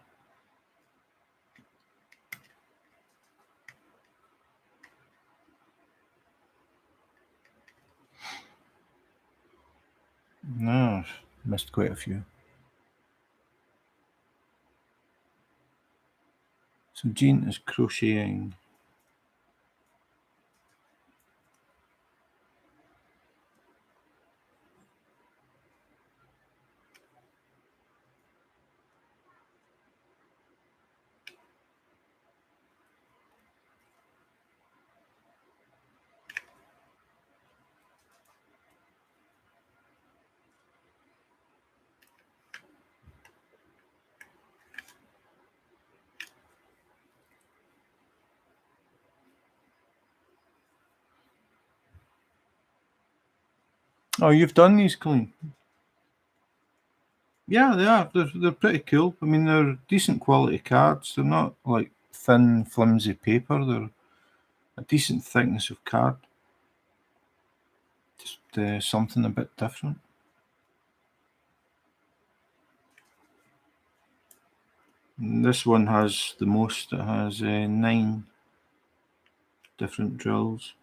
No, missed quite a few. So Jean is crocheting. Oh, you've done these, Colleen? Yeah, they are. They're pretty cool. I mean, they're decent quality cards. They're not like thin, flimsy paper. They're a decent thickness of card. Just something a bit different. And this one has the most. It has 9 different drills.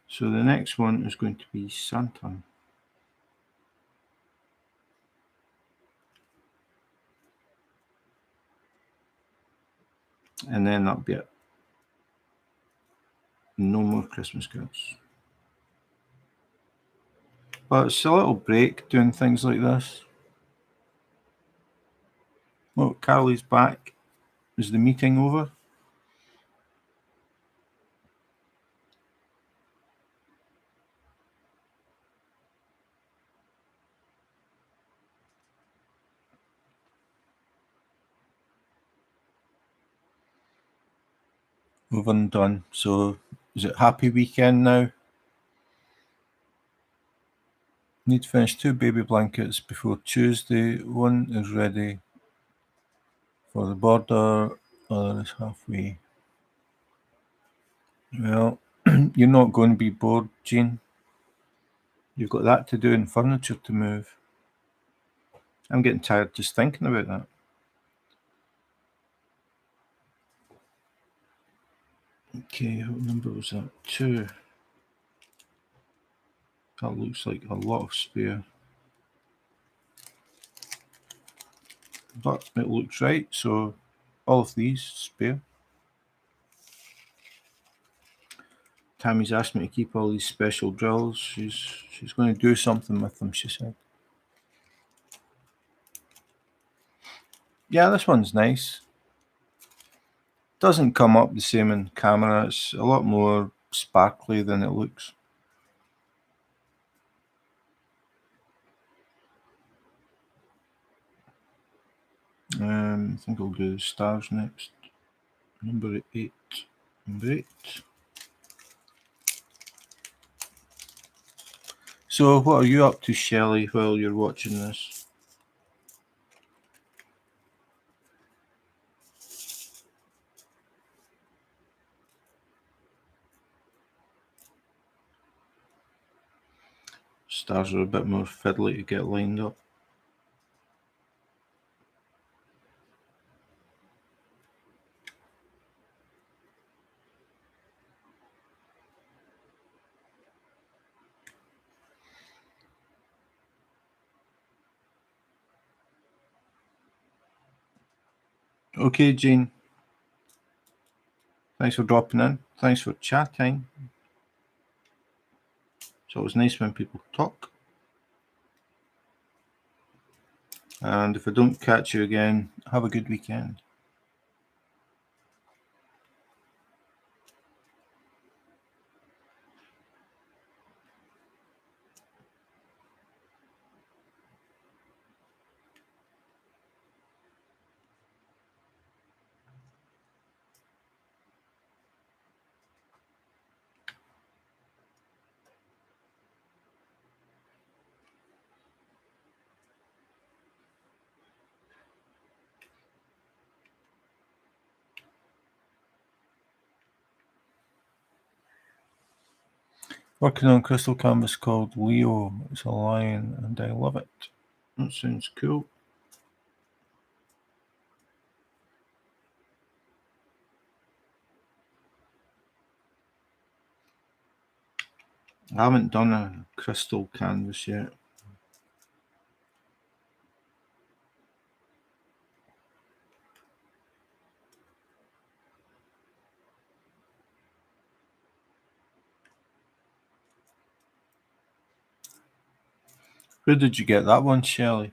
So the next one is going to be Santa. And then that'll be it. No more Christmas cards. But it's a little break doing things like this. Oh, Carly's back. Is the meeting over? Over and done. So is it happy weekend now? Need to finish 2 baby blankets before Tuesday. One is ready for the border, other is halfway. Well, you're not going to be bored, Jean. You've got that to do and furniture to move. I'm getting tired just thinking about that. Okay, what number was that? 2. That looks like a lot of spare. But it looks right, so all of these spare. Tammy's asked me to keep all these special drills. She's going to do something with them, she said. Yeah, this one's nice. Doesn't come up the same in camera. It's a lot more sparkly than it looks. I think I'll do the stars next. Number 8. Number 8. So what are you up to, Shelley, while you're watching this? Stars are a bit more fiddly to get lined up. Okay, Jane. Thanks for dropping in. Thanks for chatting. It's always nice when people talk. And if I don't catch you again, have a good weekend. Working on crystal canvas called Leo. It's a lion and I love it. That sounds cool. I haven't done a crystal canvas yet. Where did you get that one, Shelley?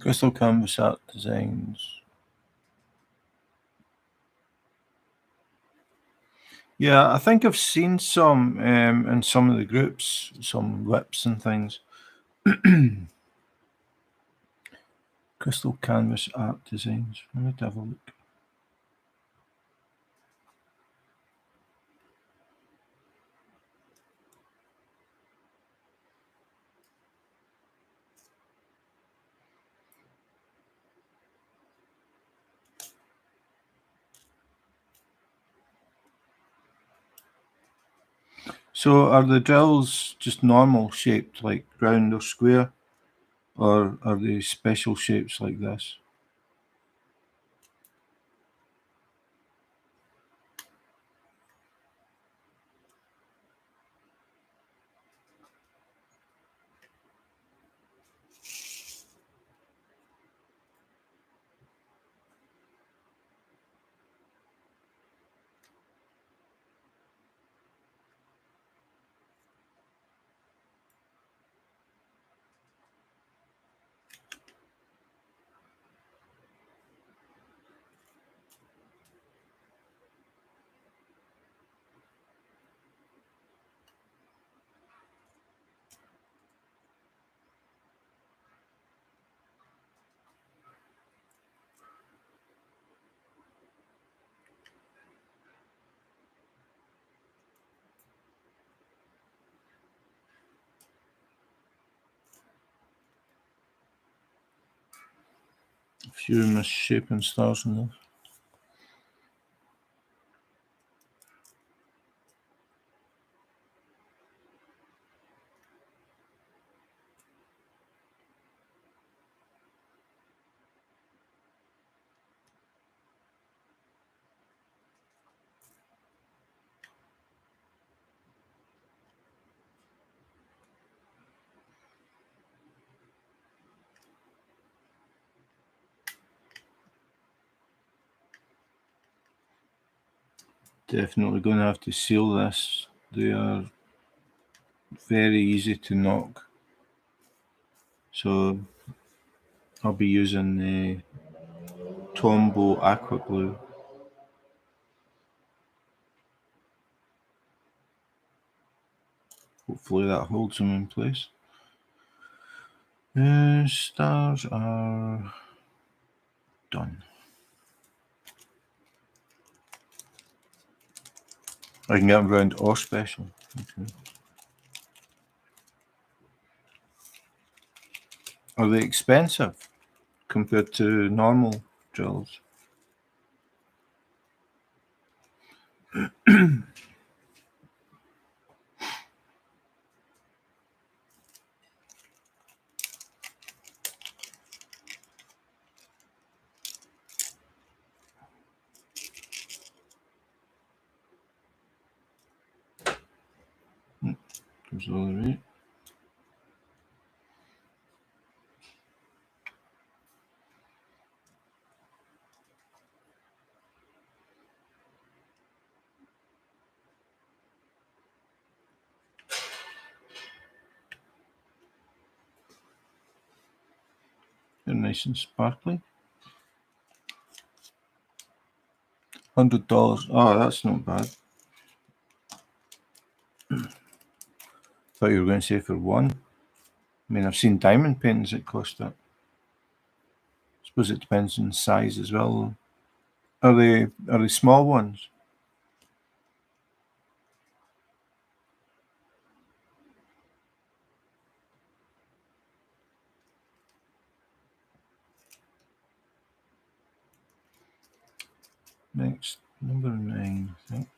Crystal canvas art designs. Yeah, I think I've seen some in some of the groups, some WIPs and things. Crystal canvas art designs. Let me have a look. So are the drills just normal shaped, like round or square, or are they special shapes like this? A few misshapen stars in there. Definitely going to have to seal this. They are very easy to knock. So I'll be using the Tombow Aqua Glue. Hopefully that holds them in place. Stars are done. I can get them round or special. Okay. Are they expensive compared to normal drills? Goes all the way. They're nice and sparkly. $100. Oh, that's not bad. Thought you were going to say for one. I mean, I've seen diamond paintings that cost that. I suppose it depends on size as well. Are they small ones? Next, number 9, I think.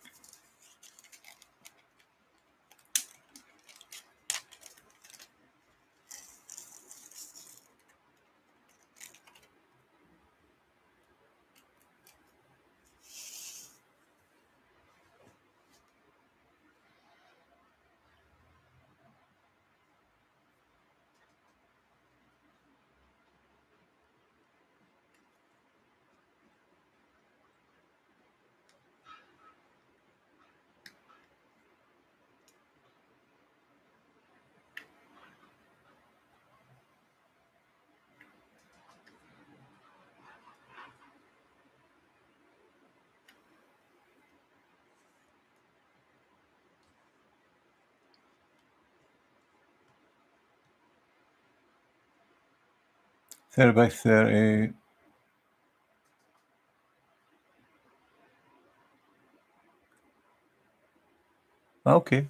They're about 30. Okay.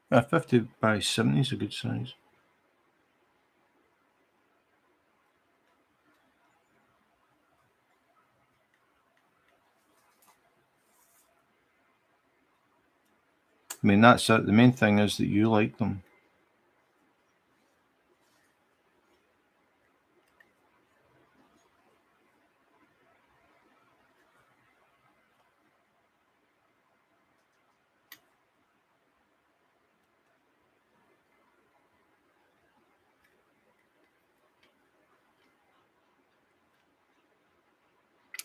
50 by 70 is a good size. I mean, that's it. The main thing is that you like them.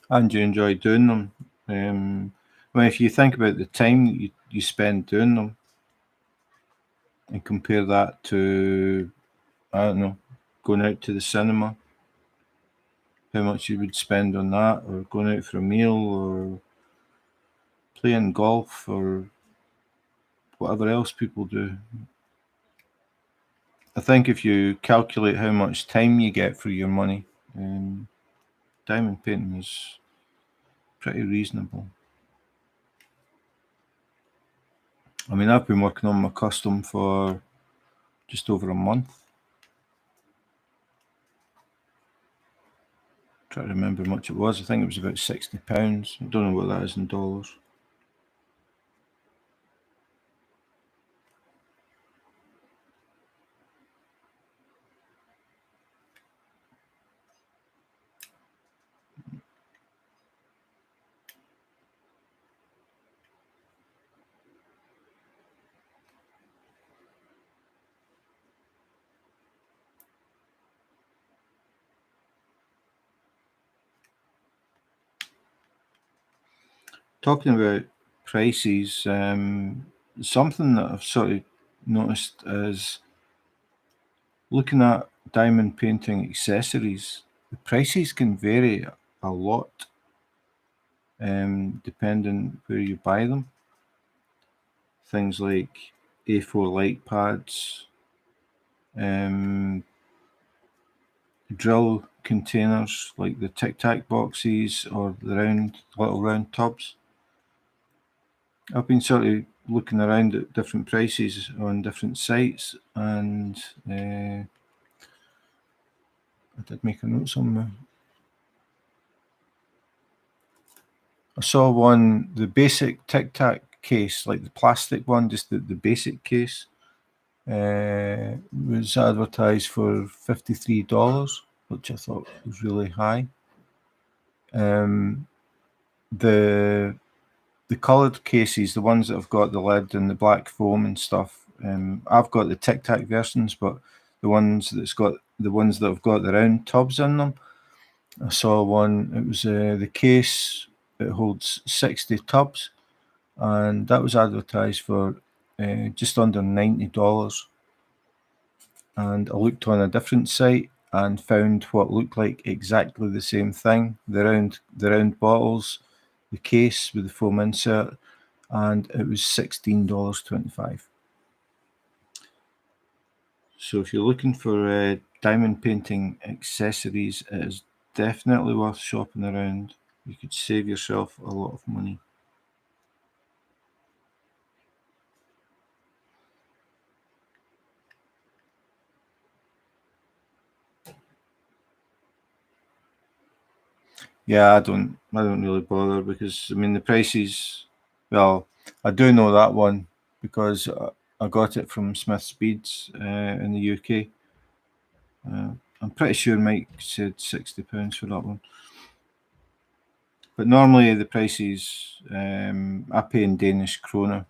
And you enjoy doing them. Well, if you think about the time that you spend doing them and compare that to, I don't know, going out to the cinema, how much you would spend on that, or going out for a meal, or playing golf, or whatever else people do. I think if you calculate how much time you get for your money, diamond painting is pretty reasonable. I mean, I've been working on my custom for just over a month. Trying to remember how much it was. I think it was about £60. I don't know what that is in dollars. Talking about prices, something that I've sort of noticed is looking at diamond painting accessories. The prices can vary a lot, depending where you buy them. Things like A4 light pads, um, drill containers like the Tic Tac boxes or the little round tubs. I've been sort of looking around at different prices on different sites, and I did make a note somewhere. I saw one, the basic Tic Tac case, like the plastic one, just the basic case, was advertised for $53, which I thought was really high. The coloured cases, the ones that have got the lid and the black foam and stuff, I've got the Tic Tac versions, but the ones that have got the round tubs in them, I saw one. It was the case. It holds 60 tubs, and that was advertised for just under $90. And I looked on a different site and found what looked like exactly the same thing: the round bottles, the case with the foam insert, and it was $16.25. So if you're looking for diamond painting accessories, it is definitely worth shopping around. You could save yourself a lot of money. Yeah, I don't really bother, because I mean the prices. Well, I do know that one because I got it from Smith's Beads in the UK. I'm pretty sure Mike said £60 for that one. But normally the prices, I pay in Danish krona,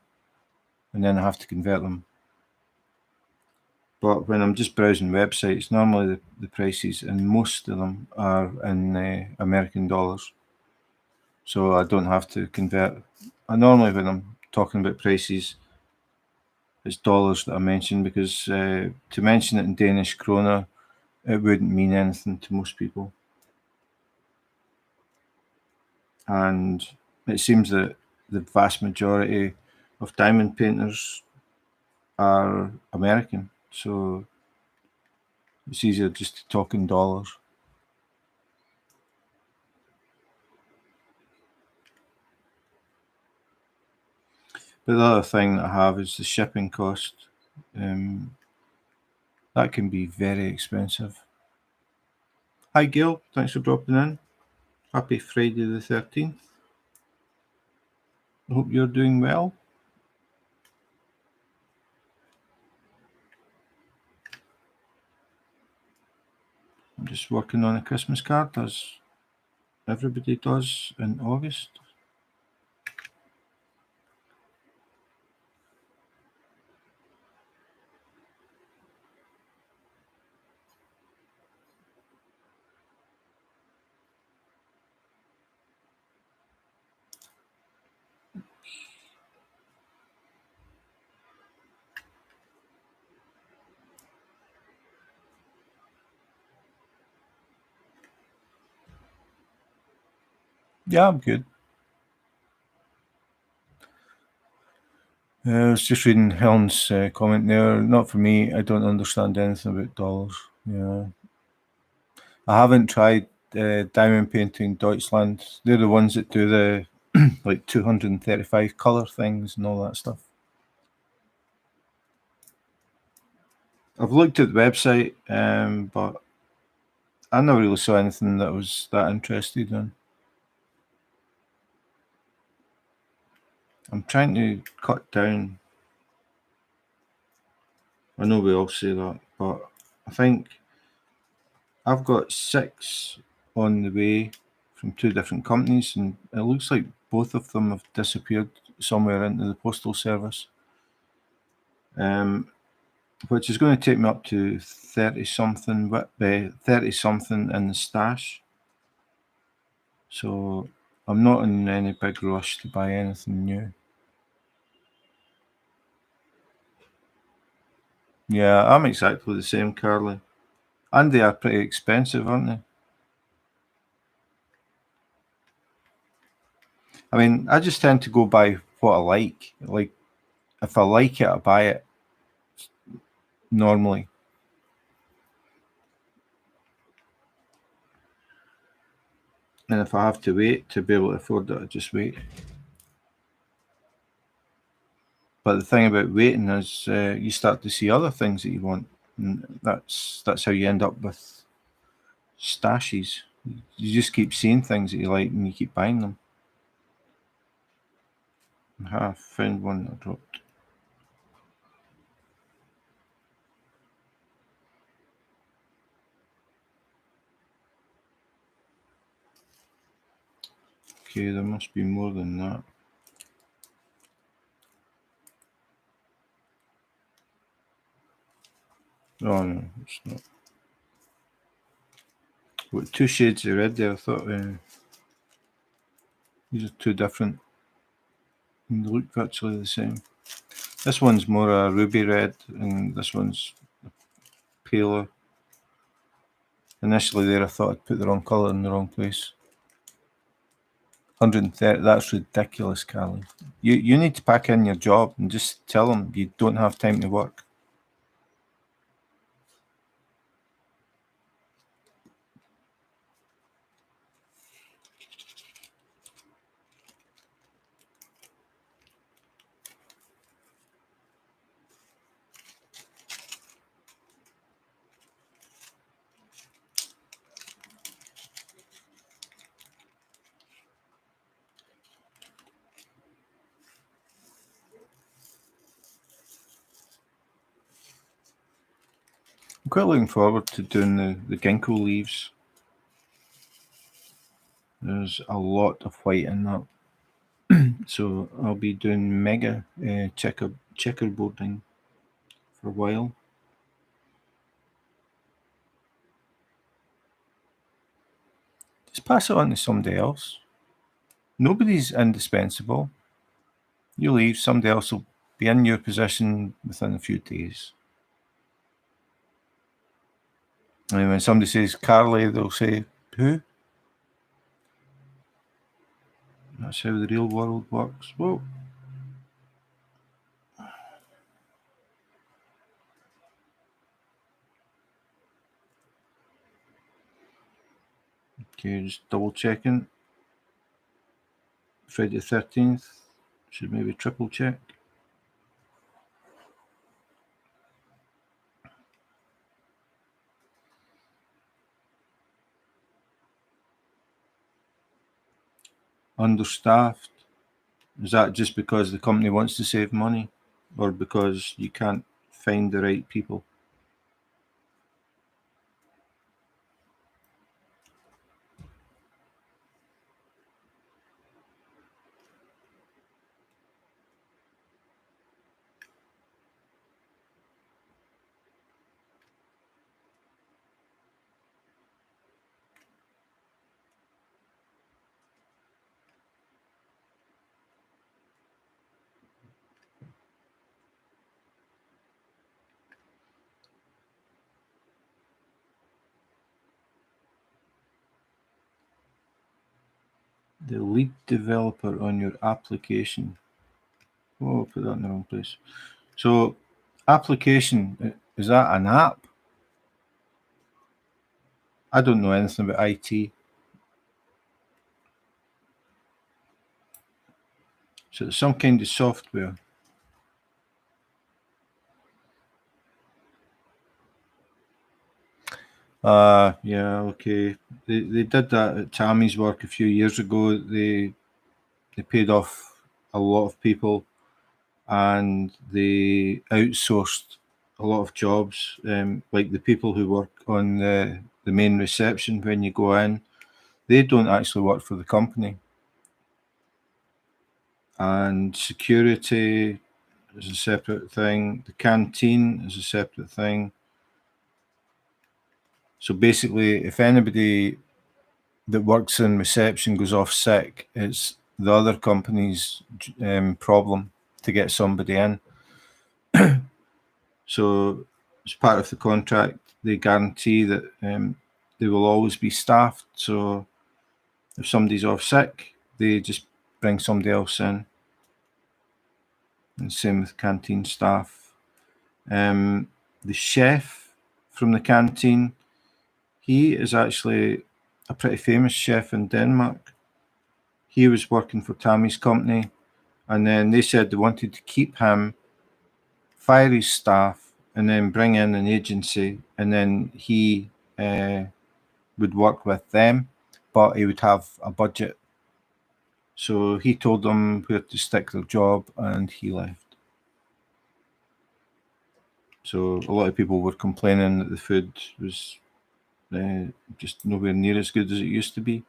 and then I have to convert them. But when I'm just browsing websites, normally the prices, and most of them are in American dollars. So I don't have to convert. I normally, when I'm talking about prices, it's dollars that I mention, because to mention it in Danish krona, it wouldn't mean anything to most people. And it seems that the vast majority of diamond painters are American, so it's easier just to talk in dollars. But the other thing that I have is the shipping cost. That can be very expensive. Hi Gail, thanks for dropping in. Happy Friday the 13th. I hope you're doing well. just working on a Christmas card, as everybody does in August. Yeah, I'm good. I was just reading Helen's comment there. Not for me. I don't understand anything about dollars. Yeah, I haven't tried diamond painting Deutschland. They're the ones that do the like 235 color things and all that stuff. I've looked at the website, but I never really saw anything that I was that interested in. I'm trying to cut down. I know we all say that, but I think I've got 6 on the way from 2 different companies, and it looks like both of them have disappeared somewhere into the postal service, which is going to take me up to 30 something, 30 something in the stash. So I'm not in any big rush to buy anything new. Yeah, I'm exactly the same, Carly. And they are pretty expensive, aren't they? I mean, I just tend to go by what I like. Like, if I like it, I buy it normally. And if I have to wait to be able to afford it, I just wait. But the thing about waiting is you start to see other things that you want. And that's how you end up with stashes. You just keep seeing things that you like and you keep buying them. I found one that dropped. Okay, there must be more than that. Oh no, it's not. What, 2 shades of red there? I thought these are 2 different. And they look virtually the same. This one's more a ruby red, and this one's paler. Initially, there I thought I'd put the wrong colour in the wrong place. 130. That's ridiculous, Carly. You need to pack in your job and just tell them you don't have time to work. I'm quite looking forward to doing the ginkgo leaves. There's a lot of white in that. So I'll be doing mega checkerboarding for a while. Just pass it on to somebody else. Nobody's indispensable. You leave, somebody else will be in your position within a few days. And when somebody says Carly, they'll say, who? That's how the real world works. Whoa. Okay, just double checking. Friday the 13th. Should maybe triple check. Understaffed. Is that just because the company wants to save money, or because you can't find the right people? The lead developer on your application. Oh, put that in the wrong place. So, application, is that an app? I don't know anything about IT. So it's some kind of software. Yeah, okay. They did that at Tammy's work a few years ago. They paid off a lot of people and they outsourced a lot of jobs. Like the people who work on the main reception when you go in, they don't actually work for the company. And security is a separate thing. The canteen is a separate thing. So basically, if anybody that works in reception goes off sick, it's the other company's problem to get somebody in. So as part of the contract, they guarantee that they will always be staffed. So if somebody's off sick, they just bring somebody else in. And same with canteen staff. The chef from the canteen, he is actually a pretty famous chef in Denmark. He was working for Tammy's company, and then they said they wanted to keep him, fire his staff, and then bring in an agency, and then he would work with them, but he would have a budget. So he told them where to stick their job, and he left. So a lot of people were complaining that the food was just nowhere near as good as it used to be,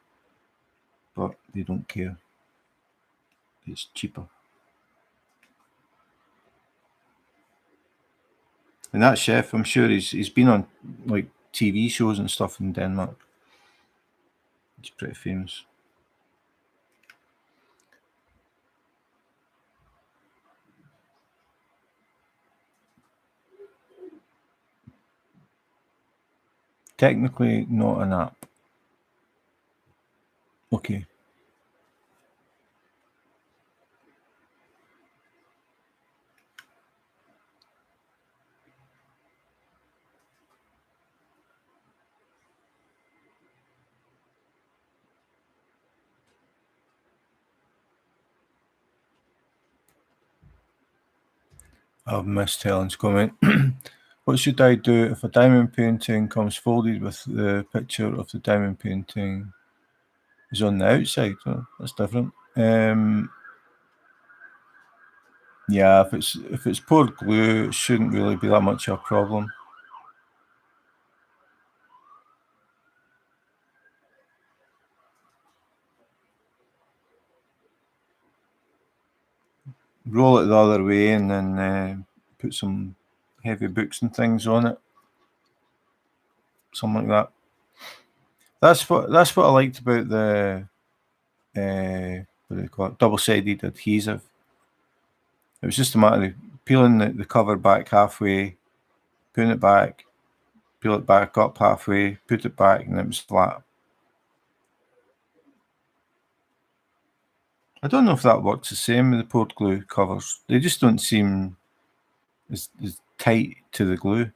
but they don't care. It's cheaper. And that chef, I'm sure he's been on like TV shows and stuff in Denmark. He's pretty famous. Technically not an app. Okay. I've missed Helen's comment. What should I do if a diamond painting comes folded with the picture of the diamond painting is on the outside? Oh, that's different. Yeah, if it's poured glue, it shouldn't really be that much of a problem. Roll it the other way and then put some heavy books and things on it. Something like that. That's what I liked about the what do they call it? Double-sided adhesive. It was just a matter of peeling the cover back halfway, putting it back, peel it back up halfway, put it back, and it was flat. I don't know if that works the same with the poured glue covers. They just don't seem as tight to the glue.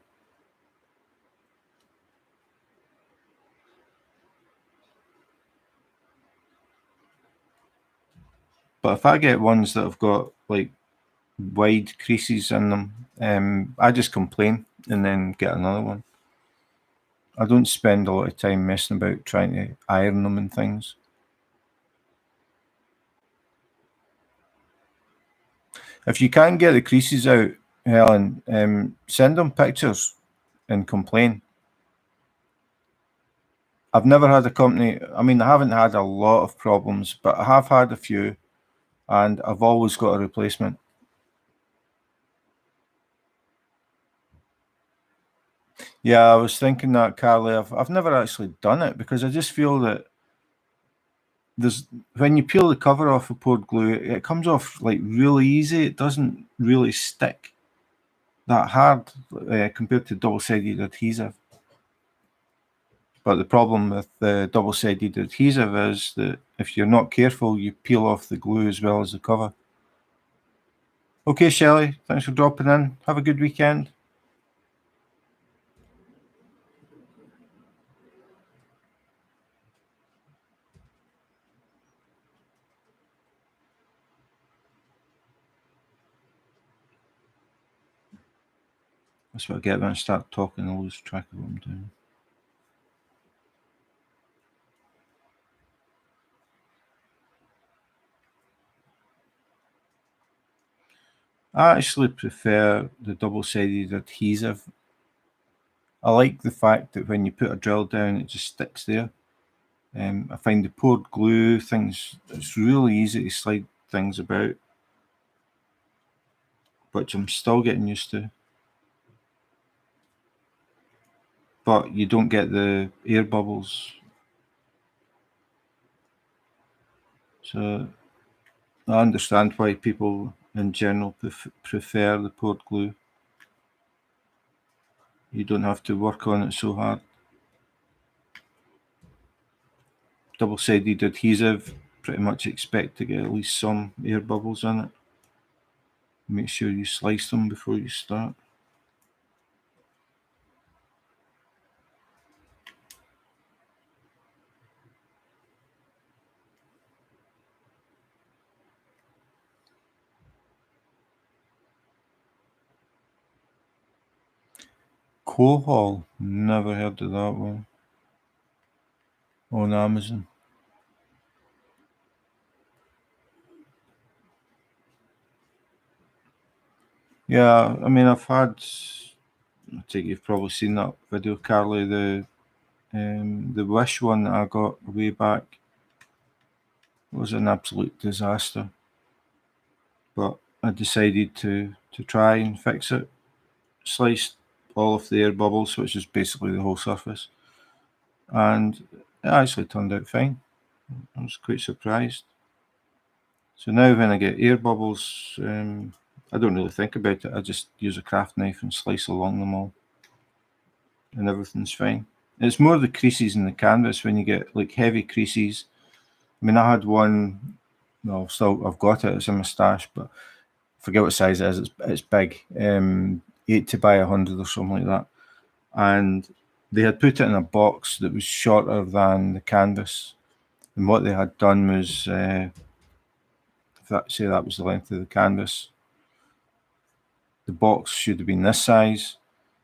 But if I get ones that have got like wide creases in them, I just complain and then get another one. I don't spend a lot of time messing about trying to iron them and things. If you can't get the creases out, Helen, send them pictures and complain. I've never had a company, I mean, I haven't had a lot of problems, but I have had a few, and I've always got a replacement. Yeah, I was thinking that, Carly. I've never actually done it because I just feel that there's when you peel the cover off of poured glue, it comes off like really easy. It doesn't really stick that hard compared to double-sided adhesive. But the problem with the double-sided adhesive is that if you're not careful, you peel off the glue as well as the cover. Okay, Shelley, thanks for dropping in. Have a good weekend. That's what I get when I start talking, I lose track of what I'm doing. I actually prefer the double-sided adhesive. I like the fact that when you put a drill down, it just sticks there. I find the poured glue things, it's really easy to slide things about, which I'm still getting used to. But you don't get the air bubbles. So I understand why people in general prefer the poured glue. You don't have to work on it so hard. Double-sided adhesive, pretty much expect to get at least some air bubbles in it. Make sure you slice them before you start. Cohol, never heard of that one. On Amazon. Yeah, I mean, I think you've probably seen that video, Carly, the Wish one that I got way back. It was an absolute disaster. But I decided to try and fix it. Sliced all of the air bubbles, which is basically the whole surface. And it actually turned out fine. I was quite surprised. So now when I get air bubbles, I don't really think about it. I just use a craft knife and slice along them all, and everything's fine. It's more the creases in the canvas when you get like heavy creases. I mean, I had one. Well, still I've got it. It's in my stash, but I forget what size it is. It's big, 80 by 100 or something like that. And they had put it in a box that was shorter than the canvas. And what they had done was, say that was the length of the canvas, the box should have been this size.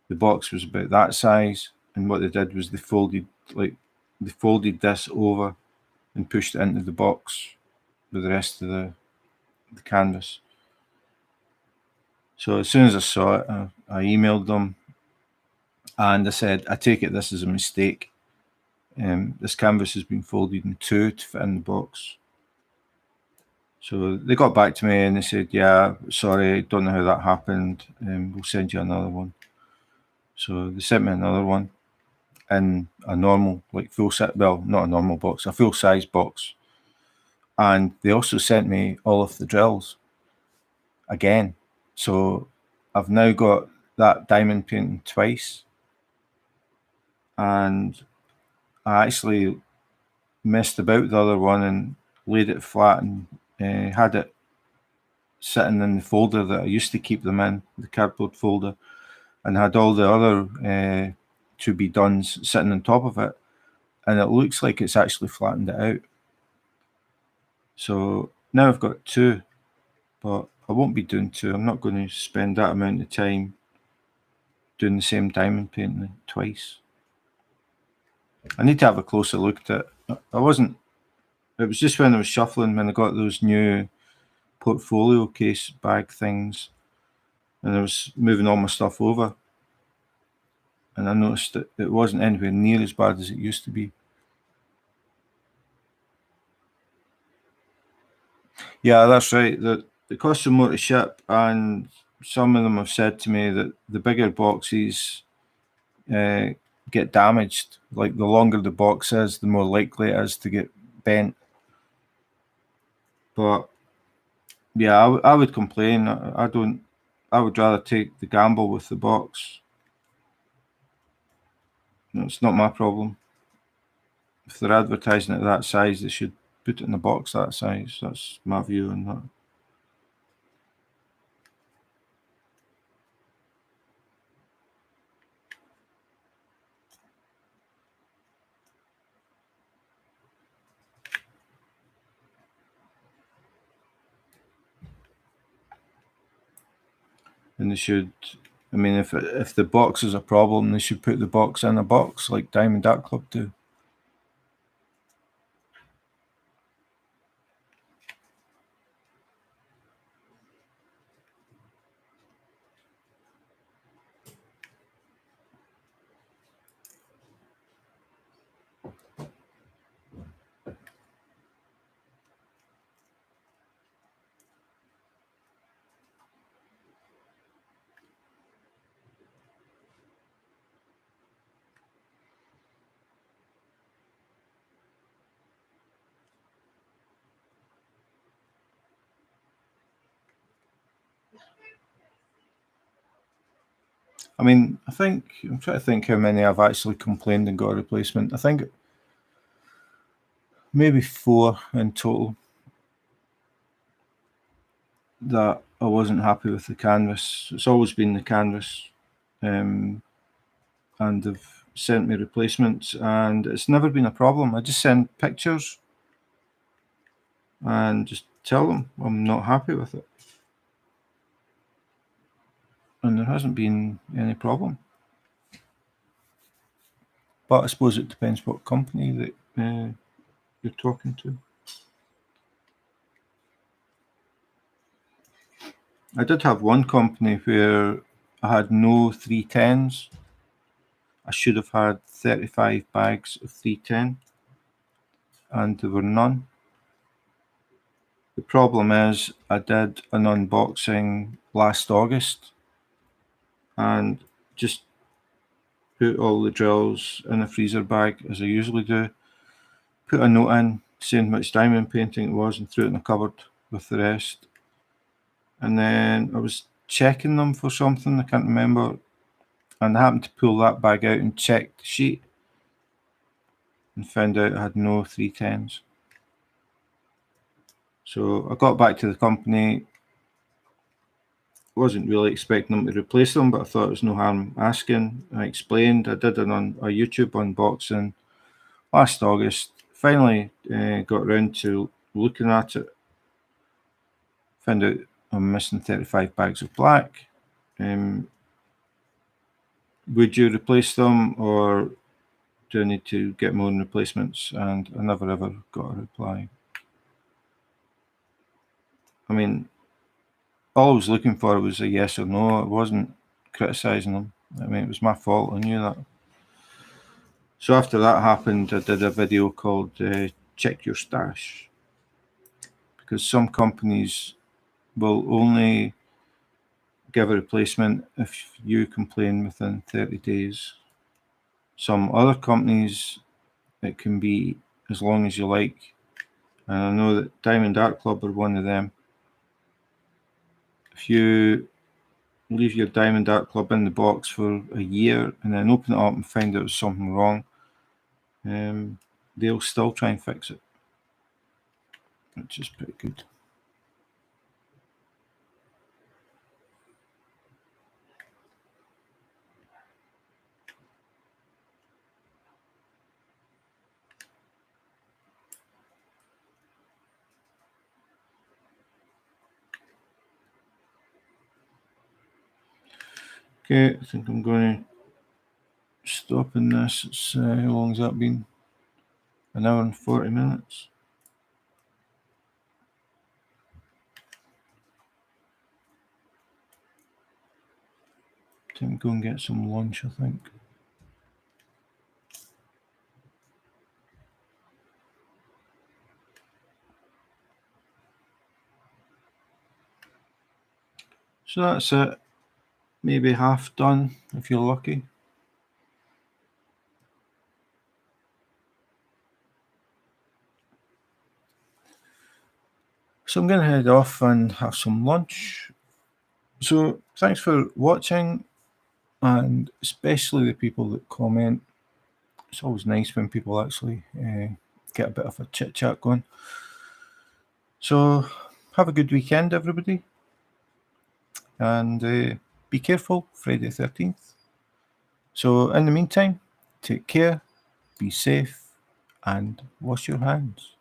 The box was about that size, and what they did was they folded this over and pushed it into the box with the rest of the canvas. So as soon as I saw it, I emailed them and I said, I take it this is a mistake. This canvas has been folded in two to fit in the box. So they got back to me and they said, yeah, sorry, don't know how that happened. We'll send you another one. So they sent me another one in a normal, like full set, well, not a normal box, a full size box. And they also sent me all of the drills again. So I've now got that diamond painting twice. And I actually messed about the other one and laid it flat and had it sitting in the folder that I used to keep them in, the cardboard folder, and had all the other to be dones sitting on top of it. And it looks like it's actually flattened it out. So now I've got two, but I won't be doing two. I'm not going to spend that amount of time doing the same diamond painting twice. I need to have a closer look at it. It was just when I was shuffling, when I got those new portfolio case bag things, and I was moving all my stuff over, and I noticed that it wasn't anywhere near as bad as it used to be. Yeah, that's right. It costs them more to ship, and some of them have said to me that the bigger boxes get damaged. Like the longer the box is, the more likely it is to get bent. But yeah, I would complain. I don't. I would rather take the gamble with the box. It's not my problem. if they're advertising it that size, they should put it in a box that size. That's my view on that. And they should, I mean, if the box is a problem, they should put the box in a box like Diamond Art Club do. I mean, I'm trying to think how many I've actually complained and got a replacement. I think maybe 4 in total that I wasn't happy with the canvas. It's always been the canvas, and they've sent me replacements, and it's never been a problem. I just send pictures and just tell them I'm not happy with it, and there hasn't been any problem. But I suppose it depends what company that you're talking to. I did have one company where I had no 310s. I should have had 35 bags of 310, and there were none. The problem is I did an unboxing last August and just put all the drills in a freezer bag as I usually do, put a note in saying which diamond painting it was and threw it in a cupboard with the rest. And then I was checking them for something, I can't remember, and I happened to pull that bag out and check the sheet and found out I had no 310s. So I got back to the company. Wasn't really expecting them to replace them, but I thought it was no harm asking. I explained. I did a YouTube unboxing last August. Finally got around to looking at it. Found out I'm missing 35 bags of black. Would you replace them, or do I need to get my own replacements? And I never ever got a reply. I mean, all I was looking for was a yes or no. I wasn't criticising them. I mean, it was my fault. I knew that. So after that happened, I did a video called Check Your Stash. Because some companies will only give a replacement if you complain within 30 days. Some other companies, it can be as long as you like. And I know that Diamond Art Club are one of them. If you leave your Diamond Art Club in the box for a year and then open it up and find out there's something wrong, they'll still try and fix it, which is pretty good. Okay, I think I'm going to stop in this. It's, how long has that been? An hour and 40 minutes. Time to go and get some lunch, I think. So that's it. Maybe half done if you're lucky. So I'm going to head off and have some lunch. So thanks for watching, and especially the people that comment. It's always nice when people actually get a bit of a chit chat going. So have a good weekend, everybody, and be careful, Friday the 13th. So in the meantime, take care, be safe, and wash your hands.